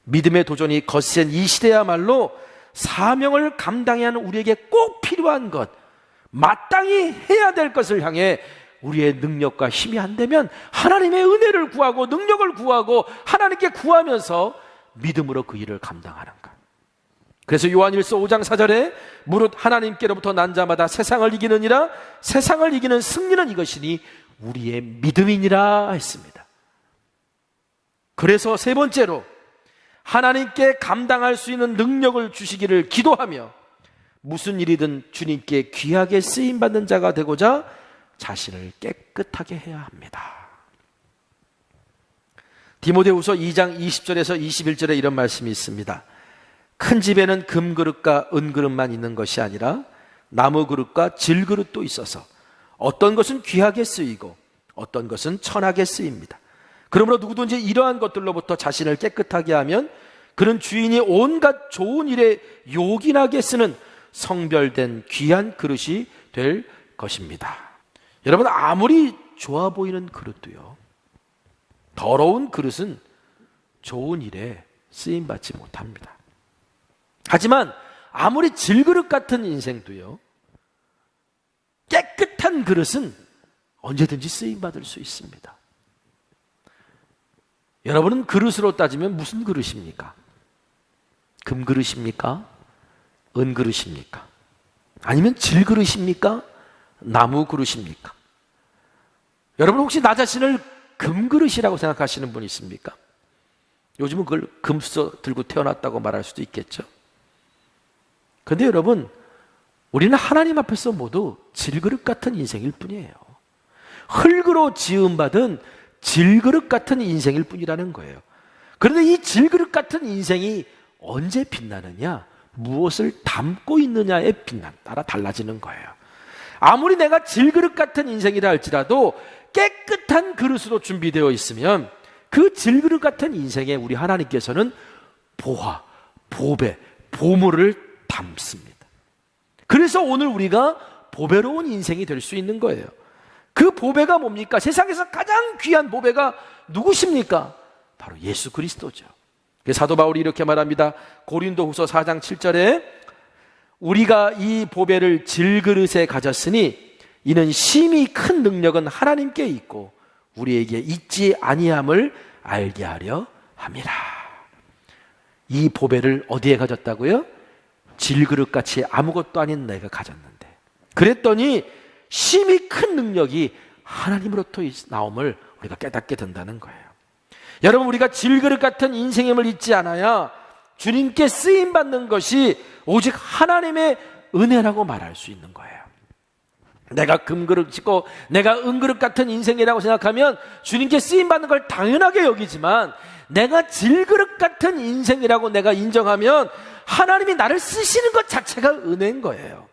믿음의 도전이 거센 이 시대야말로 사명을 감당해야 하는 우리에게 꼭 필요한 것, 마땅히 해야 될 것을 향해 우리의 능력과 힘이 안 되면 하나님의 은혜를 구하고 능력을 구하고 하나님께 구하면서 믿음으로 그 일을 감당하는 것. 그래서 요한일서 5장 4절에 무릇 하나님께로부터 난 자마다 세상을 이기느니라, 세상을 이기는 승리는 이것이니 우리의 믿음이니라 했습니다. 그래서 세 번째로 하나님께 감당할 수 있는 능력을 주시기를 기도하며 무슨 일이든 주님께 귀하게 쓰임받는 자가 되고자 자신을 깨끗하게 해야 합니다. 디모데후서 2장 20절에서 21절에 이런 말씀이 있습니다. 큰 집에는 금그릇과 은그릇만 있는 것이 아니라 나무그릇과 질그릇도 있어서 어떤 것은 귀하게 쓰이고 어떤 것은 천하게 쓰입니다. 그러므로 누구든지 이러한 것들로부터 자신을 깨끗하게 하면 그는 주인이 온갖 좋은 일에 요긴하게 쓰는 성별된 귀한 그릇이 될 것입니다. 여러분, 아무리 좋아 보이는 그릇도요, 더러운 그릇은 좋은 일에 쓰임받지 못합니다. 하지만 아무리 질그릇 같은 인생도요, 깨끗한 그릇은 언제든지 쓰임받을 수 있습니다. 여러분은 그릇으로 따지면 무슨 그릇입니까? 금그릇입니까? 은그릇입니까? 아니면 질그릇입니까? 나무 그릇입니까? 여러분 혹시 나 자신을 금그릇이라고 생각하시는 분 있습니까? 요즘은 그걸 금수저 들고 태어났다고 말할 수도 있겠죠. 그런데 여러분, 우리는 하나님 앞에서 모두 질그릇 같은 인생일 뿐이에요. 흙으로 지음받은 질그릇 같은 인생일 뿐이라는 거예요. 그런데 이 질그릇 같은 인생이 언제 빛나느냐? 무엇을 담고 있느냐에 따라 달라지는 거예요. 아무리 내가 질그릇 같은 인생이라 할지라도 깨끗한 그릇으로 준비되어 있으면 그 질그릇 같은 인생에 우리 하나님께서는 보화, 보배, 보물을 담습니다. 그래서 오늘 우리가 보배로운 인생이 될 수 있는 거예요. 그 보배가 뭡니까? 세상에서 가장 귀한 보배가 누구십니까? 바로 예수 그리스도죠. 사도 바울이 이렇게 말합니다. 고린도후서 4장 7절에 우리가 이 보배를 질그릇에 가졌으니 이는 심히 큰 능력은 하나님께 있고 우리에게 있지 아니함을 알게 하려 함이라. 이 보배를 어디에 가졌다고요? 질그릇같이 아무것도 아닌 내가 가졌는데, 그랬더니 심히 큰 능력이 하나님으로부터 나옴을 우리가 깨닫게 된다는 거예요. 여러분, 우리가 질그릇 같은 인생임을 잊지 않아야 주님께 쓰임받는 것이 오직 하나님의 은혜라고 말할 수 있는 거예요. 내가 금그릇이고 내가 은그릇 같은 인생이라고 생각하면 주님께 쓰임받는 걸 당연하게 여기지만, 내가 질그릇 같은 인생이라고 내가 인정하면 하나님이 나를 쓰시는 것 자체가 은혜인 거예요.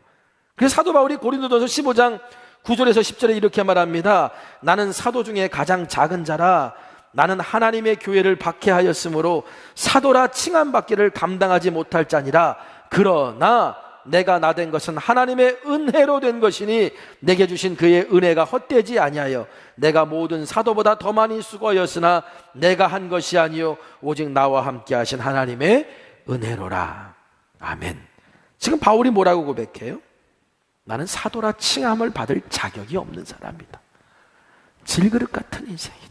그래서 사도 바울이 고린도전서 15장 9절에서 10절에 이렇게 말합니다. 나는 사도 중에 가장 작은 자라. 나는 하나님의 교회를 박해하였으므로 사도라 칭함받기를 감당하지 못할 자니라. 그러나 내가 나 된 것은 하나님의 은혜로 된 것이니 내게 주신 그의 은혜가 헛되지 아니하여 내가 모든 사도보다 더 많이 수고하였으나 내가 한 것이 아니요 오직 나와 함께 하신 하나님의 은혜로라. 아멘. 지금 바울이 뭐라고 고백해요? 나는 사도라 칭함을 받을 자격이 없는 사람이다. 질그릇 같은 인생이다.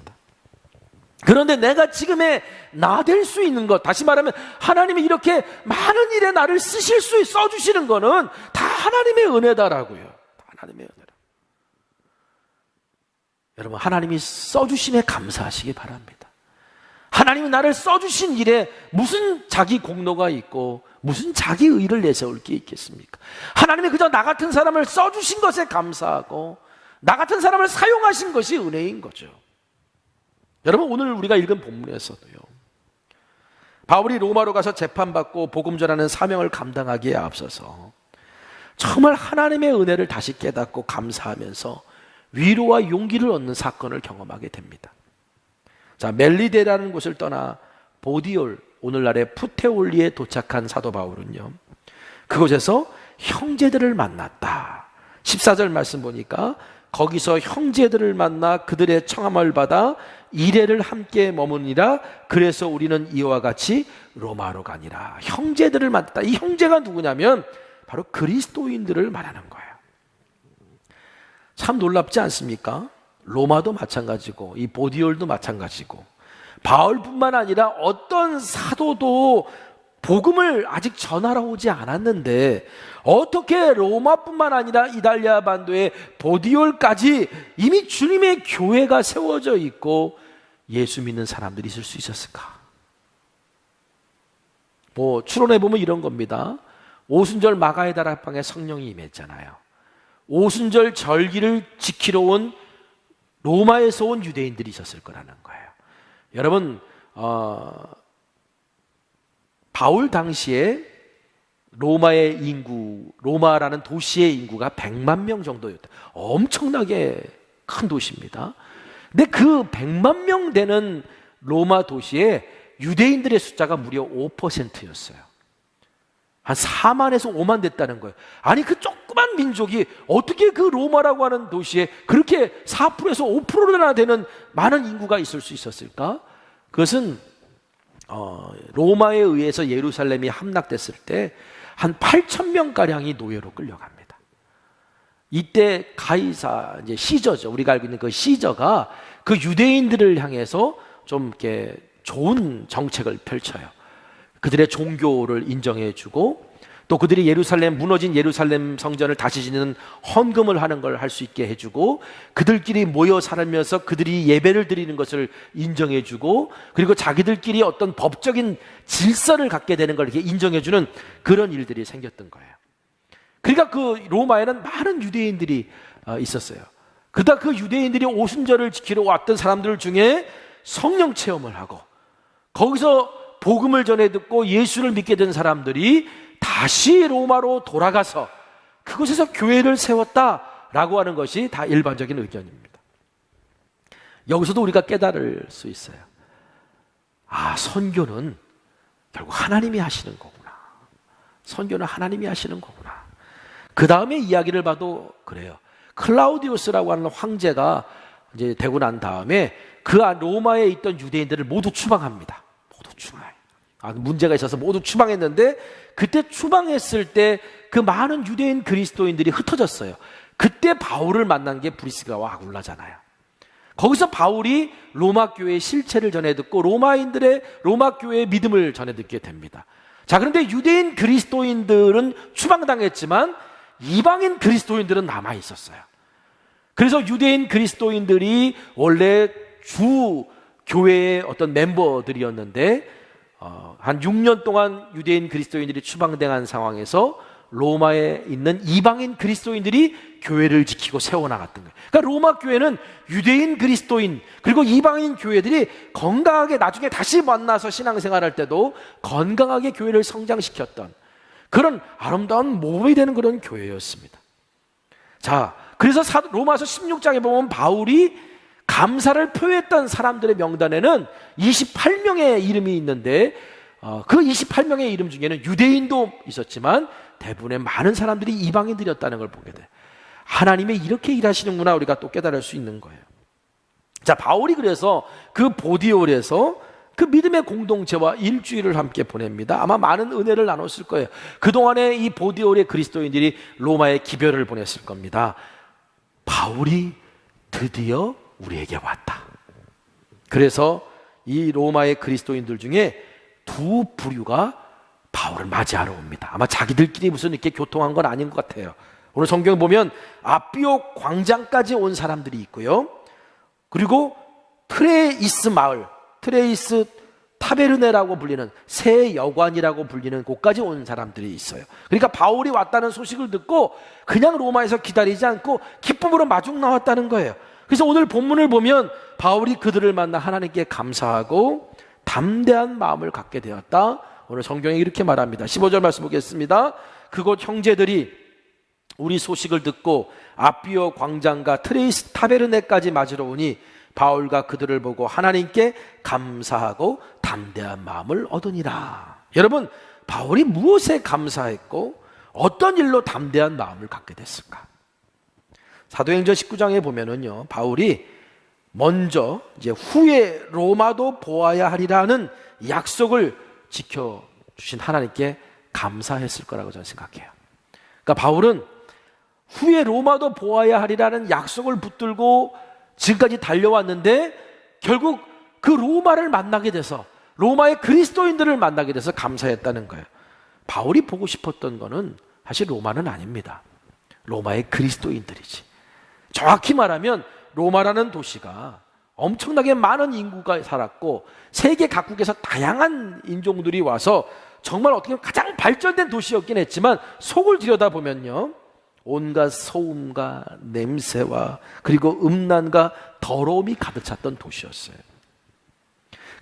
그런데 내가 지금의 나 될 수 있는 것, 다시 말하면 하나님이 이렇게 많은 일에 나를 써주시는 거는 다 하나님의 은혜다라고요. 다 하나님의 은혜다. 여러분, 하나님이 써주심에 감사하시기 바랍니다. 하나님이 나를 써주신 일에 무슨 자기 공로가 있고 무슨 자기 의를 내세울 게 있겠습니까? 하나님이 그저 나 같은 사람을 써주신 것에 감사하고 나 같은 사람을 사용하신 것이 은혜인 거죠. 여러분, 오늘 우리가 읽은 본문에서도요, 바울이 로마로 가서 재판받고 복음 전하는 사명을 감당하기에 앞서서 정말 하나님의 은혜를 다시 깨닫고 감사하면서 위로와 용기를 얻는 사건을 경험하게 됩니다. 자, 멜리데라는 곳을 떠나 보디올, 오늘날의 푸테올리에 도착한 사도 바울은요, 그곳에서 형제들을 만났다. 14절 말씀 보니까 거기서 형제들을 만나 그들의 청함을 받아 이레를 함께 머무니라. 그래서 우리는 이와 같이 로마로 가니라. 형제들을 만났다. 이 형제가 누구냐면 바로 그리스도인들을 말하는 거예요. 참 놀랍지 않습니까? 로마도 마찬가지고 이 보디올도 마찬가지고 바울뿐만 아니라 어떤 사도도 복음을 아직 전하러 오지 않았는데 어떻게 로마뿐만 아니라 이달리아 반도의 보디올까지 이미 주님의 교회가 세워져 있고 예수 믿는 사람들이 있을 수 있었을까? 추론해 보면 이런 겁니다. 오순절 마가의 다락방에 성령이 임했잖아요. 오순절 절기를 지키러 온 로마에서 온 유대인들이 있었을 거라는 거예요. 여러분, 바울 당시에 로마의 인구, 로마라는 도시의 인구가 100만 명 정도였다. 엄청나게 큰 도시입니다. 근데 그 100만 명 되는 로마 도시에 유대인들의 숫자가 무려 5%였어요. 한 4만에서 5만 됐다는 거예요. 아니, 그 조그만 민족이 어떻게 그 로마라고 하는 도시에 그렇게 4%에서 5%나 되는 많은 인구가 있을 수 있었을까? 그것은 로마에 의해서 예루살렘이 함락됐을 때 한 8천 명가량이 노예로 끌려갑니다. 이때 가이사, 이제 시저죠. 우리가 알고 있는 그 시저가 그 유대인들을 향해서 좀 이렇게 좋은 정책을 펼쳐요. 그들의 종교를 인정해주고 또 그들이 무너진 예루살렘 성전을 다시 짓는 헌금을 하는 걸 할 수 있게 해주고 그들끼리 모여 살면서 그들이 예배를 드리는 것을 인정해주고 그리고 자기들끼리 어떤 법적인 질서를 갖게 되는 걸 이렇게 인정해주는 그런 일들이 생겼던 거예요. 그러니까 그 로마에는 많은 유대인들이 있었어요. 그러다 그 유대인들이 오순절을 지키러 왔던 사람들 중에 성령 체험을 하고 거기서 복음을 전해 듣고 예수를 믿게 된 사람들이 다시 로마로 돌아가서 그곳에서 교회를 세웠다라고 하는 것이 다 일반적인 의견입니다. 여기서도 우리가 깨달을 수 있어요. 선교는 결국 하나님이 하시는 거구나. 선교는 하나님이 하시는 거구나. 그 다음에 이야기를 봐도 그래요. 클라우디우스라고 하는 황제가 이제 되고 난 다음에 그 로마에 있던 유대인들을 모두 추방합니다. 모두 추방해요. 문제가 있어서 모두 추방했는데 그때 추방했을 때 그 많은 유대인 그리스도인들이 흩어졌어요. 그때 바울을 만난 게 브리스가와 아굴라잖아요. 거기서 바울이 로마 교회의 실체를 전해 듣고 로마 교회의 믿음을 전해 듣게 됩니다. 자, 그런데 유대인 그리스도인들은 추방당했지만 이방인 그리스도인들은 남아 있었어요. 그래서 유대인 그리스도인들이 원래 주 교회의 어떤 멤버들이었는데 한 6년 동안 유대인 그리스도인들이 추방당한 상황에서 로마에 있는 이방인 그리스도인들이 교회를 지키고 세워나갔던 거예요. 그러니까 로마 교회는 유대인 그리스도인 그리고 이방인 교회들이 건강하게 나중에 다시 만나서 신앙생활할 때도 건강하게 교회를 성장시켰던 그런 아름다운 모범이 되는 그런 교회였습니다. 자, 그래서 로마서 16장에 보면 바울이 감사를 표했던 사람들의 명단에는 28명의 이름이 있는데 그 28명의 이름 중에는 유대인도 있었지만 대부분의 많은 사람들이 이방인들이었다는 걸 보게 돼. 하나님이 이렇게 일하시는구나 우리가 또 깨달을 수 있는 거예요. 자, 바울이 그래서 그 보디올에서 그 믿음의 공동체와 일주일을 함께 보냅니다. 아마 많은 은혜를 나눴을 거예요. 그동안에 이 보디올의 그리스도인들이 로마에 기별을 보냈을 겁니다. 바울이 드디어 우리에게 왔다. 그래서 이 로마의 그리스도인들 중에 두 부류가 바울을 맞이하러 옵니다. 아마 자기들끼리 무슨 이렇게 교통한 건 아닌 것 같아요. 오늘 성경을 보면 아비오 광장까지 온 사람들이 있고요. 그리고 트레이스 마을, 트레이스 타베르네라고 불리는 새 여관이라고 불리는 곳까지 온 사람들이 있어요. 그러니까 바울이 왔다는 소식을 듣고 그냥 로마에서 기다리지 않고 기쁨으로 마중 나왔다는 거예요. 그래서 오늘 본문을 보면 바울이 그들을 만나 하나님께 감사하고 담대한 마음을 갖게 되었다. 오늘 성경에 이렇게 말합니다. 15절 말씀 보겠습니다. 그곳 형제들이 우리 소식을 듣고 아비오 광장과 트레이스 타베르네까지 맞으러 오니 바울과 그들을 보고 하나님께 감사하고 담대한 마음을 얻으니라. 여러분, 바울이 무엇에 감사했고 어떤 일로 담대한 마음을 갖게 됐을까? 사도행전 19장에 보면은요, 바울이 먼저 이제 후에 로마도 보아야 하리라는 약속을 지켜주신 하나님께 감사했을 거라고 저는 생각해요. 그러니까 바울은 후에 로마도 보아야 하리라는 약속을 붙들고 지금까지 달려왔는데 결국 그 로마를 만나게 돼서 로마의 그리스도인들을 만나게 돼서 감사했다는 거예요. 바울이 보고 싶었던 거는 사실 로마는 아닙니다. 로마의 그리스도인들이지. 정확히 말하면 로마라는 도시가 엄청나게 많은 인구가 살았고 세계 각국에서 다양한 인종들이 와서 정말 어떻게 보면 가장 발전된 도시였긴 했지만 속을 들여다보면요, 온갖 소음과 냄새와 그리고 음란과 더러움이 가득 찼던 도시였어요.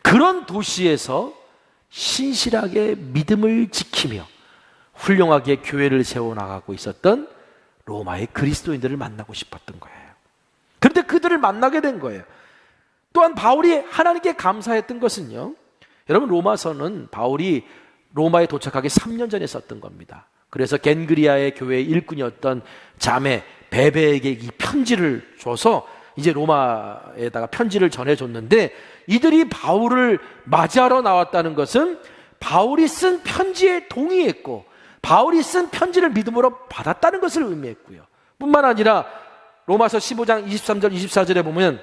그런 도시에서 신실하게 믿음을 지키며 훌륭하게 교회를 세워나가고 있었던 로마의 그리스도인들을 만나고 싶었던 거예요. 그런데 그들을 만나게 된 거예요. 또한 바울이 하나님께 감사했던 것은요, 여러분, 로마서는 바울이 로마에 도착하기 3년 전에 썼던 겁니다. 그래서 겐그리아의 교회의 일꾼이었던 자매 베베에게 이 편지를 줘서 이제 로마에다가 편지를 전해줬는데, 이들이 바울을 맞이하러 나왔다는 것은 바울이 쓴 편지에 동의했고 바울이 쓴 편지를 믿음으로 받았다는 것을 의미했고요. 뿐만 아니라 로마서 15장 23절 24절에 보면,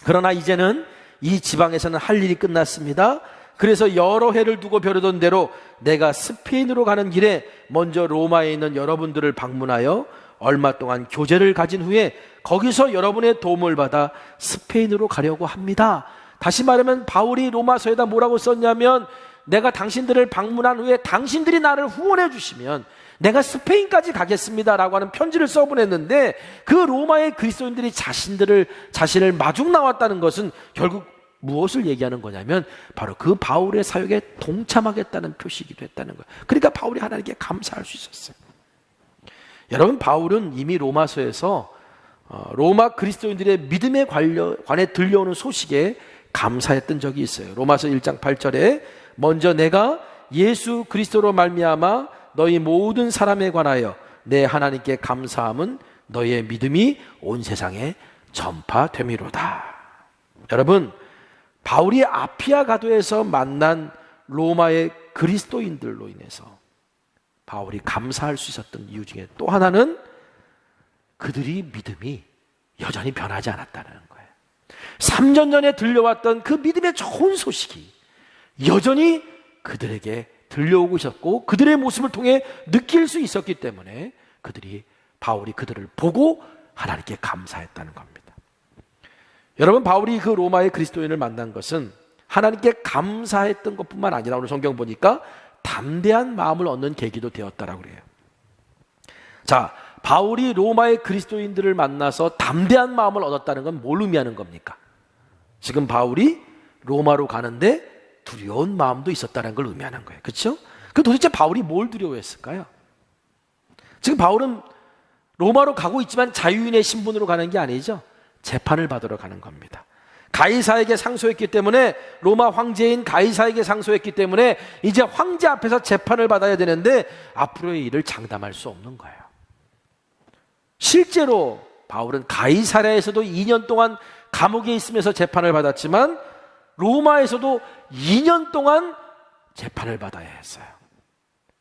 그러나 이제는 이 지방에서는 할 일이 끝났습니다. 그래서 여러 해를 두고 벼르던 대로 내가 스페인으로 가는 길에 먼저 로마에 있는 여러분들을 방문하여 얼마 동안 교제를 가진 후에 거기서 여러분의 도움을 받아 스페인으로 가려고 합니다. 다시 말하면 바울이 로마서에다 뭐라고 썼냐면, 내가 당신들을 방문한 후에 당신들이 나를 후원해 주시면 내가 스페인까지 가겠습니다라고 하는 편지를 써보냈는데, 그 로마의 그리스도인들이 자신을 마중 나왔다는 것은 결국 무엇을 얘기하는 거냐면 바로 그 바울의 사역에 동참하겠다는 표시이기도 했다는 거예요. 그러니까 바울이 하나님께 감사할 수 있었어요. 여러분, 바울은 이미 로마서에서 로마 그리스도인들의 믿음에 관해 들려오는 소식에 감사했던 적이 있어요. 로마서 1장 8절에 먼저 내가 예수 그리스도로 말미암아 너희 모든 사람에 관하여 내 하나님께 감사함은 너희의 믿음이 온 세상에 전파됨이로다. 여러분, 바울이 아피아 가도에서 만난 로마의 그리스도인들로 인해서 바울이 감사할 수 있었던 이유 중에 또 하나는 그들이 믿음이 여전히 변하지 않았다는 거예요. 3년 전에 들려왔던 그 믿음의 좋은 소식이 여전히 그들에게 들려오고 있었고 그들의 모습을 통해 느낄 수 있었기 때문에 바울이 그들을 보고 하나님께 감사했다는 겁니다. 여러분, 바울이 그 로마의 그리스도인을 만난 것은 하나님께 감사했던 것뿐만 아니라 오늘 성경 보니까 담대한 마음을 얻는 계기도 되었다라고 그래요. 자, 바울이 로마의 그리스도인들을 만나서 담대한 마음을 얻었다는 건 뭘 의미하는 겁니까? 지금 바울이 로마로 가는데 두려운 마음도 있었다는 걸 의미하는 거예요. 그렇죠? 그 도대체 바울이 뭘 두려워했을까요? 지금 바울은 로마로 가고 있지만 자유인의 신분으로 가는 게 아니죠. 재판을 받으러 가는 겁니다. 가이사에게 상소했기 때문에, 로마 황제인 가이사에게 상소했기 때문에 이제 황제 앞에서 재판을 받아야 되는데 앞으로의 일을 장담할 수 없는 거예요. 실제로 바울은 가이사랴에서도 2년 동안 감옥에 있으면서 재판을 받았지만 로마에서도 2년 동안 재판을 받아야 했어요.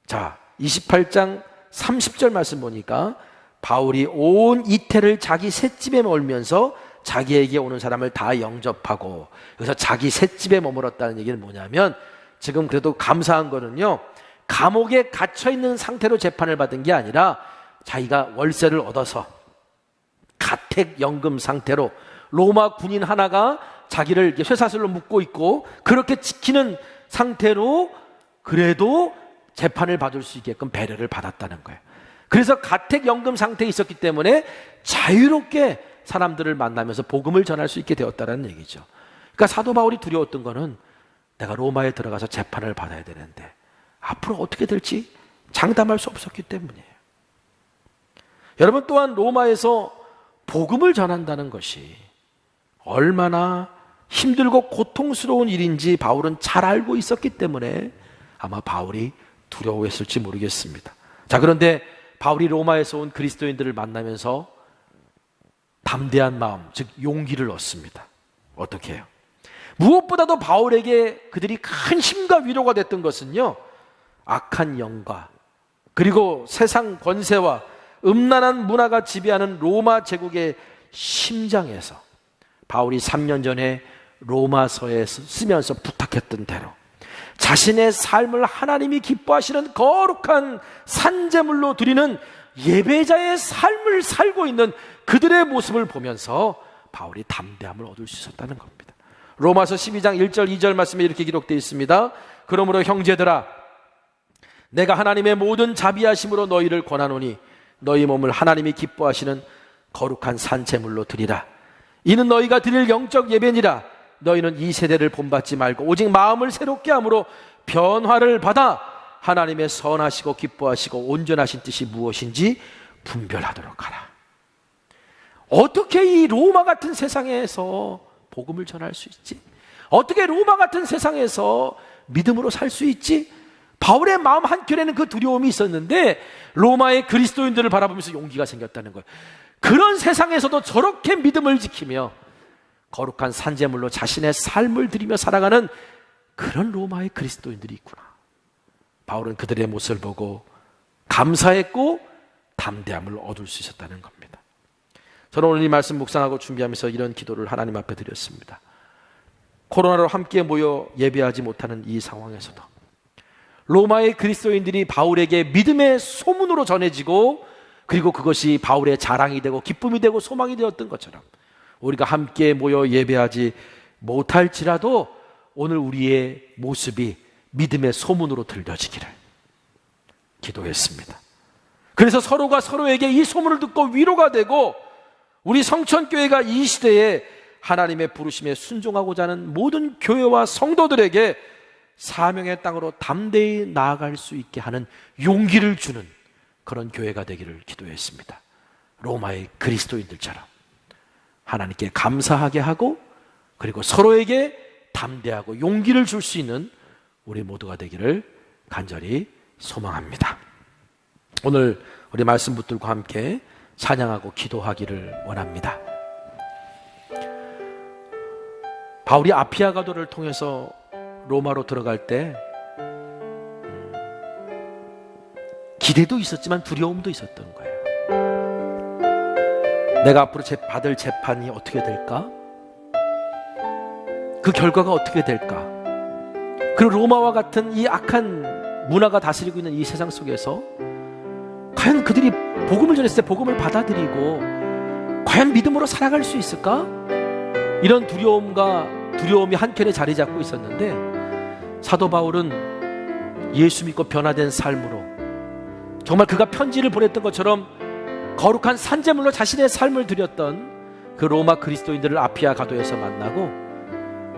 자, 28장 30절 말씀 보니까 바울이 온 이태를 자기 셋집에 몰면서 자기에게 오는 사람을 다 영접하고, 그래서 자기 셋집에 머물었다는 얘기는 뭐냐면, 지금 그래도 감사한 거는요, 감옥에 갇혀있는 상태로 재판을 받은 게 아니라 자기가 월세를 얻어서 가택연금 상태로 로마 군인 하나가 자기를 이렇게 쇠사슬로 묶고 있고 그렇게 지키는 상태로 그래도 재판을 받을 수 있게끔 배려를 받았다는 거예요. 그래서 가택연금 상태에 있었기 때문에 자유롭게 사람들을 만나면서 복음을 전할 수 있게 되었다는 얘기죠. 그러니까 사도 바울이 두려웠던 거는 내가 로마에 들어가서 재판을 받아야 되는데 앞으로 어떻게 될지 장담할 수 없었기 때문이에요. 여러분, 또한 로마에서 복음을 전한다는 것이 얼마나 힘들고 고통스러운 일인지 바울은 잘 알고 있었기 때문에 아마 바울이 두려워했을지 모르겠습니다. 자, 그런데 바울이 로마에서 온 그리스도인들을 만나면서 담대한 마음, 즉 용기를 얻습니다. 어떻게 해요? 무엇보다도 바울에게 그들이 큰 힘과 위로가 됐던 것은요, 악한 영과 그리고 세상 권세와 음란한 문화가 지배하는 로마 제국의 심장에서 바울이 3년 전에 로마서에 쓰면서 부탁했던 대로 자신의 삶을 하나님이 기뻐하시는 거룩한 산제물로 드리는 예배자의 삶을 살고 있는 그들의 모습을 보면서 바울이 담대함을 얻을 수 있었다는 겁니다. 로마서 12장 1절 2절 말씀에 이렇게 기록되어 있습니다. 그러므로 형제들아, 내가 하나님의 모든 자비하심으로 너희를 권하노니 너희 몸을 하나님이 기뻐하시는 거룩한 산제물로 드리라. 이는 너희가 드릴 영적 예배니라. 너희는 이 세대를 본받지 말고 오직 마음을 새롭게 함으로 변화를 받아 하나님의 선하시고 기뻐하시고 온전하신 뜻이 무엇인지 분별하도록 하라. 어떻게 이 로마 같은 세상에서 복음을 전할 수 있지? 어떻게 로마 같은 세상에서 믿음으로 살 수 있지? 바울의 마음 한켠에는 그 두려움이 있었는데 로마의 그리스도인들을 바라보면서 용기가 생겼다는 거예요. 그런 세상에서도 저렇게 믿음을 지키며 거룩한 산제물로 자신의 삶을 드리며 살아가는 그런 로마의 그리스도인들이 있구나. 바울은 그들의 모습을 보고 감사했고 담대함을 얻을 수 있었다는 겁니다. 저는 오늘 이 말씀 묵상하고 준비하면서 이런 기도를 하나님 앞에 드렸습니다. 코로나로 함께 모여 예배하지 못하는 이 상황에서도 로마의 그리스도인들이 바울에게 믿음의 소문으로 전해지고 그리고 그것이 바울의 자랑이 되고 기쁨이 되고 소망이 되었던 것처럼 우리가 함께 모여 예배하지 못할지라도 오늘 우리의 모습이 믿음의 소문으로 들려지기를 기도했습니다. 그래서 서로가 서로에게 이 소문을 듣고 위로가 되고 우리 성천교회가 이 시대에 하나님의 부르심에 순종하고자 하는 모든 교회와 성도들에게 사명의 땅으로 담대히 나아갈 수 있게 하는 용기를 주는 그런 교회가 되기를 기도했습니다. 로마의 그리스도인들처럼 하나님께 감사하게 하고 그리고 서로에게 담대하고 용기를 줄 수 있는 우리 모두가 되기를 간절히 소망합니다. 오늘 우리 말씀 붙들고 함께 찬양하고 기도하기를 원합니다. 바울이 아피아 가도를 통해서 로마로 들어갈 때 기대도 있었지만 두려움도 있었던 거예요. 내가 앞으로 받을 재판이 어떻게 될까? 그 결과가 어떻게 될까? 그리고 로마와 같은 이 악한 문화가 다스리고 있는 이 세상 속에서 과연 그들이 복음을 전했을 때 복음을 받아들이고 과연 믿음으로 살아갈 수 있을까? 이런 두려움이 한켠에 자리 잡고 있었는데 사도 바울은 예수 믿고 변화된 삶으로 정말 그가 편지를 보냈던 것처럼 거룩한 산제물로 자신의 삶을 드렸던 그 로마 그리스도인들을 아피아 가도에서 만나고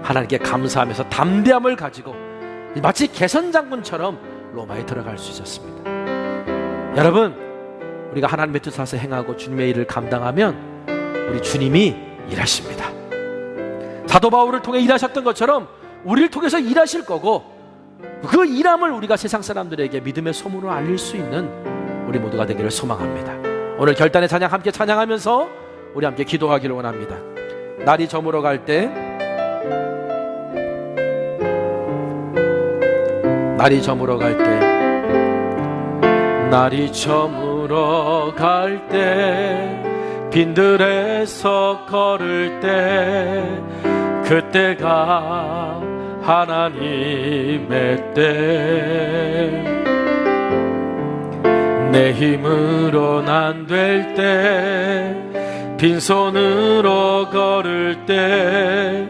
하나님께 감사하면서 담대함을 가지고 마치 개선장군처럼 로마에 들어갈 수 있었습니다. 여러분, 우리가 하나님의 뜻을 따라서 행하고 주님의 일을 감당하면 우리 주님이 일하십니다. 사도 바울을 통해 일하셨던 것처럼 우리를 통해서 일하실 거고 그 일함을 우리가 세상 사람들에게 믿음의 소문으로 알릴 수 있는 우리 모두가 되기를 소망합니다. 오늘 결단의 찬양 함께 찬양하면서 우리 함께 기도하기를 원합니다. 날이 저물어 갈 때 날이 저물어 갈 때 빈들에서 걸을 때 그때가 하나님의 때 내 힘으론 안 될 때 빈손으로 걸을 때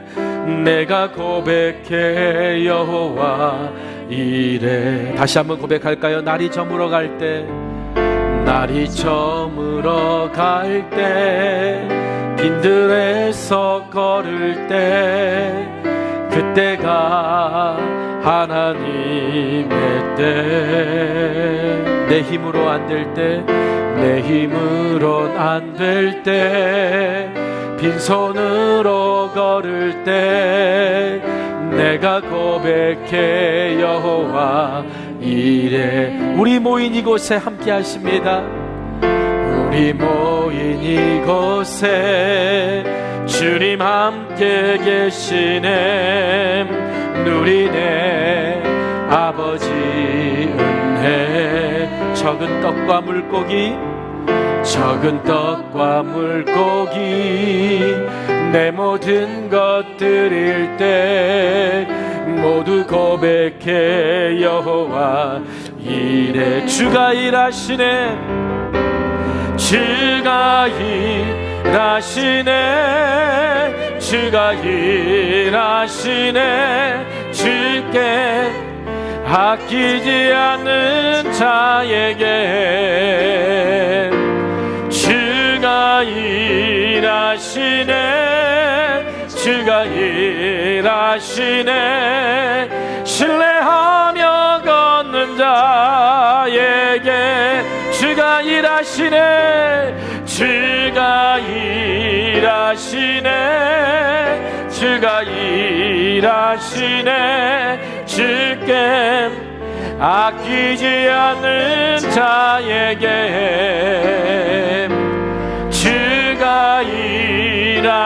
내가 고백해 여호와 이래. 다시 한번 고백할까요? 날이 저물어 갈 때 빈들에서 걸을 때 그때가 하나님의 때 내 힘으로 안 될 때 빈손으로 걸을 때 내가 고백해 여호와 이래. 우리 모인 이곳에 함께 하십니다. 우리 모인 이곳에 주님 함께 계시네. 누리네 아버지 은혜. 적은 떡과 물고기 적은 떡과 물고기 내 모든 것 드릴 때 모두 고백해 여호와 이래. 주가 일하시네, 주가 일하시네, 주가 일하시네. 주께 아끼지 않는 자에게 주가 일하시네, 주가 일하시네. 신뢰하며 걷는 자에게 주가 일하시네, 주가 일하시네, 주가 일하시네. 주께 아끼지 않는 자에게 주가 일하시네,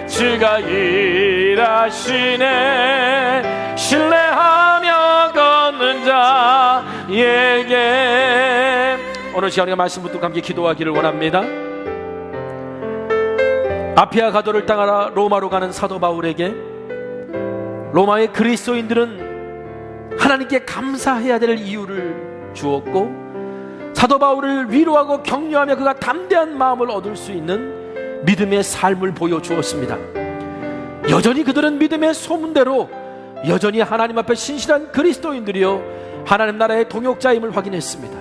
주가 일하시네. 신뢰하며 걷는 자에게. 오늘 시간에 말씀 붙들고 함께 기도하기를 원합니다. 아피아 가도를 따라 로마로 가는 사도 바울에게 로마의 그리스도인들은 하나님께 감사해야 될 이유를 주었고, 사도 바울을 위로하고 격려하며 그가 담대한 마음을 얻을 수 있는 믿음의 삶을 보여주었습니다. 여전히 그들은 믿음의 소문대로 여전히 하나님 앞에 신실한 그리스도인들이요 하나님 나라의 동역자임을 확인했습니다.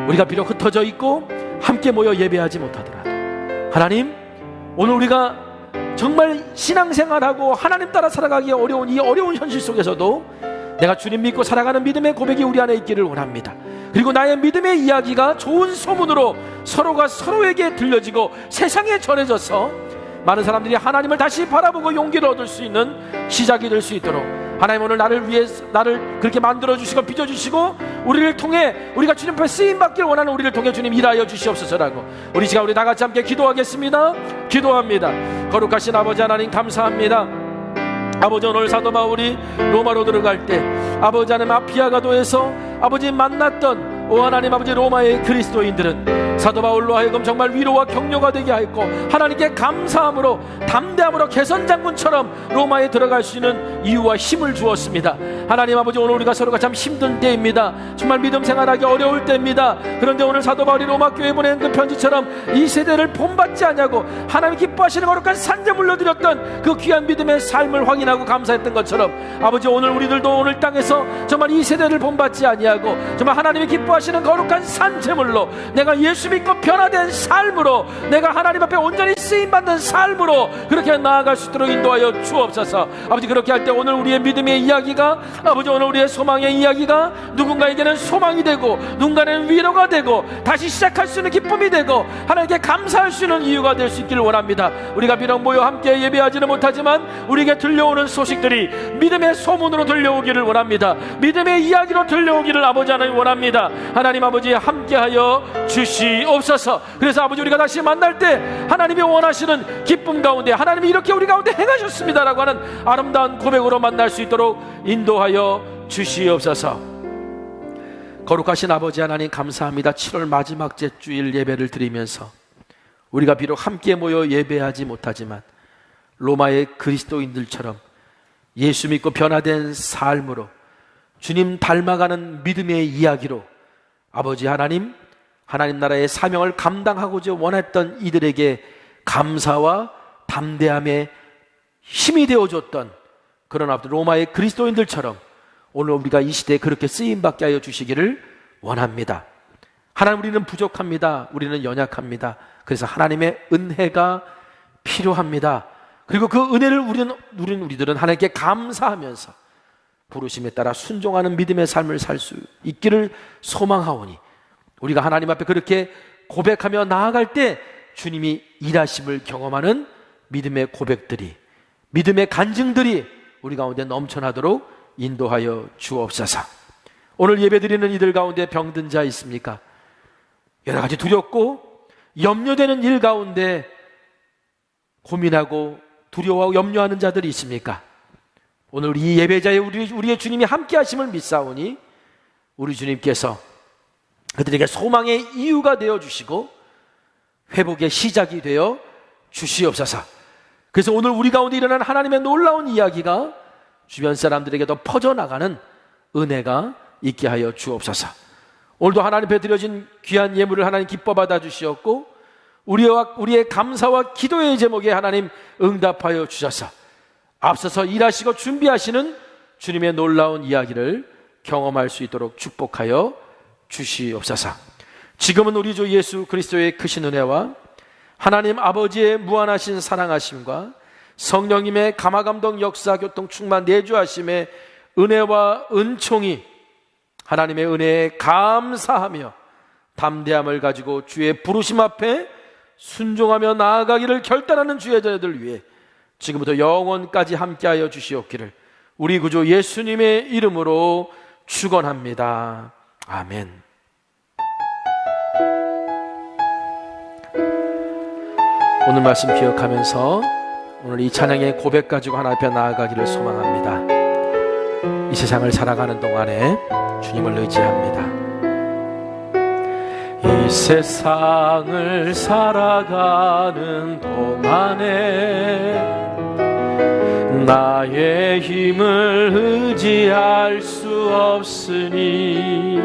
우리가 비록 흩어져 있고 함께 모여 예배하지 못하더라도 하나님, 오늘 우리가 정말 신앙생활하고 하나님 따라 살아가기 어려운 이 어려운 현실 속에서도 내가 주님 믿고 살아가는 믿음의 고백이 우리 안에 있기를 원합니다. 그리고 나의 믿음의 이야기가 좋은 소문으로 서로가 서로에게 들려지고 세상에 전해져서 많은 사람들이 하나님을 다시 바라보고 용기를 얻을 수 있는 시작이 될 수 있도록 하나님, 오늘 나를 위해서 나를 그렇게 만들어주시고 빚어주시고 우리를 통해 우리가 주님 앞에 쓰임받기를 원하는 우리를 통해 주님 일하여 주시옵소서라고 우리 시간 우리 다같이 함께 기도하겠습니다. 기도합니다. 거룩하신 아버지 하나님, 감사합니다. 아버지, 오늘 사도 바울이 로마로 들어갈 때 아버지 하나님 아피아 가도에서 아버지 만났던 오 하나님 아버지 로마의 그리스도인들은 사도 바울로 하여금 정말 위로와 격려가 되게 하였고 하나님께 감사함으로 담대함으로 개선장군처럼 로마에 들어갈 수 있는 이유와 힘을 주었습니다. 하나님 아버지, 오늘 우리가 서로가 참 힘든 때입니다. 정말 믿음 생활하기 어려울 때입니다. 그런데 오늘 사도 바울이 로마 교회에 보낸 그 편지처럼 이 세대를 본받지 않냐고 하나님 기뻐하시는 거룩한 산재물로 드렸던 그 귀한 믿음의 삶을 확인하고 감사했던 것처럼 아버지, 오늘 우리들도 오늘 땅에서 정말 이 세대를 본받지 아니하고 정말 하나님이 기뻐하시는 거룩한 산재물로 내가 예수 믿고 변화된 삶으로 내가 하나님 앞에 온전히 쓰임받는 삶으로 그렇게 나아갈 수 있도록 인도하여 주옵소서. 아버지, 그렇게 할 때 오늘 우리의 믿음의 이야기가 아버지, 오늘 우리의 소망의 이야기가 누군가에게는 소망이 되고 누군가는 위로가 되고 다시 시작할 수 있는 기쁨이 되고 하나님께 감사할 수 있는 이유가 될 수 있기를 원합니다. 우리가 비록 모여 함께 예배하지는 못하지만 우리에게 들려오는 소식들이 믿음의 소문으로 들려오기를 원합니다. 믿음의 이야기로 들려오기를 아버지 하나님 원합니다. 하나님 아버지, 함께하여 주시옵소서. 그래서 아버지, 우리가 다시 만날 때 하나님이 원하시는 기쁨 가운데 하나님이 이렇게 우리 가운데 행하셨습니다라고 하는 아름다운 고백으로 만날 수 있도록 인도하여 주시옵소서. 거룩하신 아버지 하나님, 감사합니다. 7월 마지막 주일 예배를 드리면서 우리가 비록 함께 모여 예배하지 못하지만 로마의 그리스도인들처럼 예수 믿고 변화된 삶으로 주님 닮아가는 믿음의 이야기로 아버지 하나님, 하나님 나라의 사명을 감당하고자 원했던 이들에게 감사와 담대함의 힘이 되어줬던 그런 아버지 로마의 그리스도인들처럼 오늘 우리가 이 시대에 그렇게 쓰임받게 하여 주시기를 원합니다. 하나님, 우리는 부족합니다. 우리는 연약합니다. 그래서 하나님의 은혜가 필요합니다. 그리고 그 은혜를 우리들은 하나님께 감사하면서 부르심에 따라 순종하는 믿음의 삶을 살 수 있기를 소망하오니 우리가 하나님 앞에 그렇게 고백하며 나아갈 때 주님이 일하심을 경험하는 믿음의 고백들이, 믿음의 간증들이 우리 가운데 넘쳐나도록 인도하여 주옵소서. 오늘 예배드리는 이들 가운데 병든 자 있습니까? 여러 가지 두렵고 염려되는 일 가운데 고민하고 두려워하고 염려하는 자들이 있습니까? 오늘 이 예배자에 우리의 주님이 함께 하심을 믿사오니 우리 주님께서 그들에게 소망의 이유가 되어 주시고 회복의 시작이 되어 주시옵소서. 그래서 오늘 우리 가운데 일어난 하나님의 놀라운 이야기가 주변 사람들에게도 퍼져나가는 은혜가 있게 하여 주옵소서. 오늘도 하나님 앞에 드려진 귀한 예물을 하나님 기뻐 받아 주시었고 우리의 감사와 기도의 제목에 하나님 응답하여 주셔서 앞서서 일하시고 준비하시는 주님의 놀라운 이야기를 경험할 수 있도록 축복하여 주시옵소서. 지금은 우리 주 예수 그리스도의 크신 은혜와 하나님 아버지의 무한하신 사랑하심과 성령님의 감화감동 역사 교통 충만 내주하심의 은혜와 은총이 하나님의 은혜에 감사하며 담대함을 가지고 주의 부르심 앞에 순종하며 나아가기를 결단하는 주의 자녀들 위해 지금부터 영원까지 함께하여 주시옵기를 우리 구주 예수님의 이름으로 축원합니다. 아멘. 오늘 말씀 기억하면서 오늘 이 찬양의 고백 가지고 하나님 앞에 나아가기를 소망합니다. 이 세상을 살아가는 동안에 주님을 의지합니다. 이 세상을 살아가는 동안에 나의 힘을 의지할 수 없으니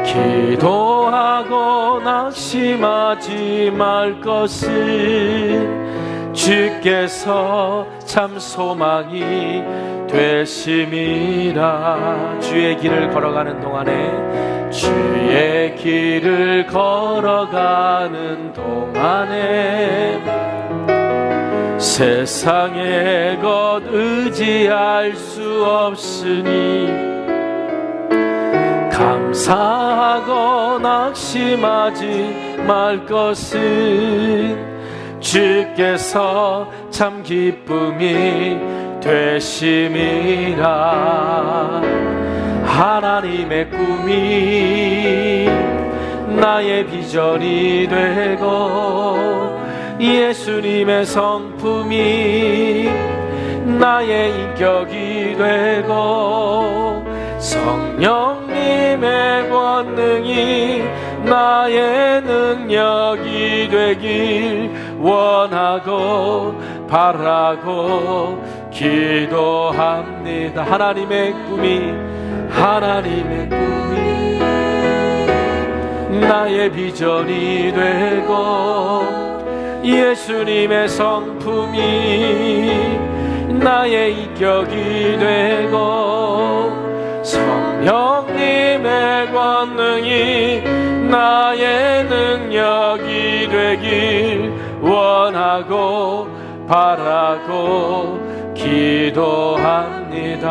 기도하고 낙심하지 말 것은 주께서 참 소망이 되심이라. 주의 길을 걸어가는 동안에 주의 길을 걸어가는 동안에 세상의 것 의지할 수 없으니 감사하고 낙심하지 말 것은 주께서 참 기쁨이 되심이라. 하나님의 꿈이 나의 비전이 되고 예수님의 성품이 나의 인격이 되고 성령님의 권능이 나의 능력이 되길 원하고 바라고 기도합니다. 하나님의 꿈이 나의 비전이 되고 예수님의 성품이 나의 인격이 되고 성령님의 권능이 나의 능력이 되길 원하고 바라고 기도합니다.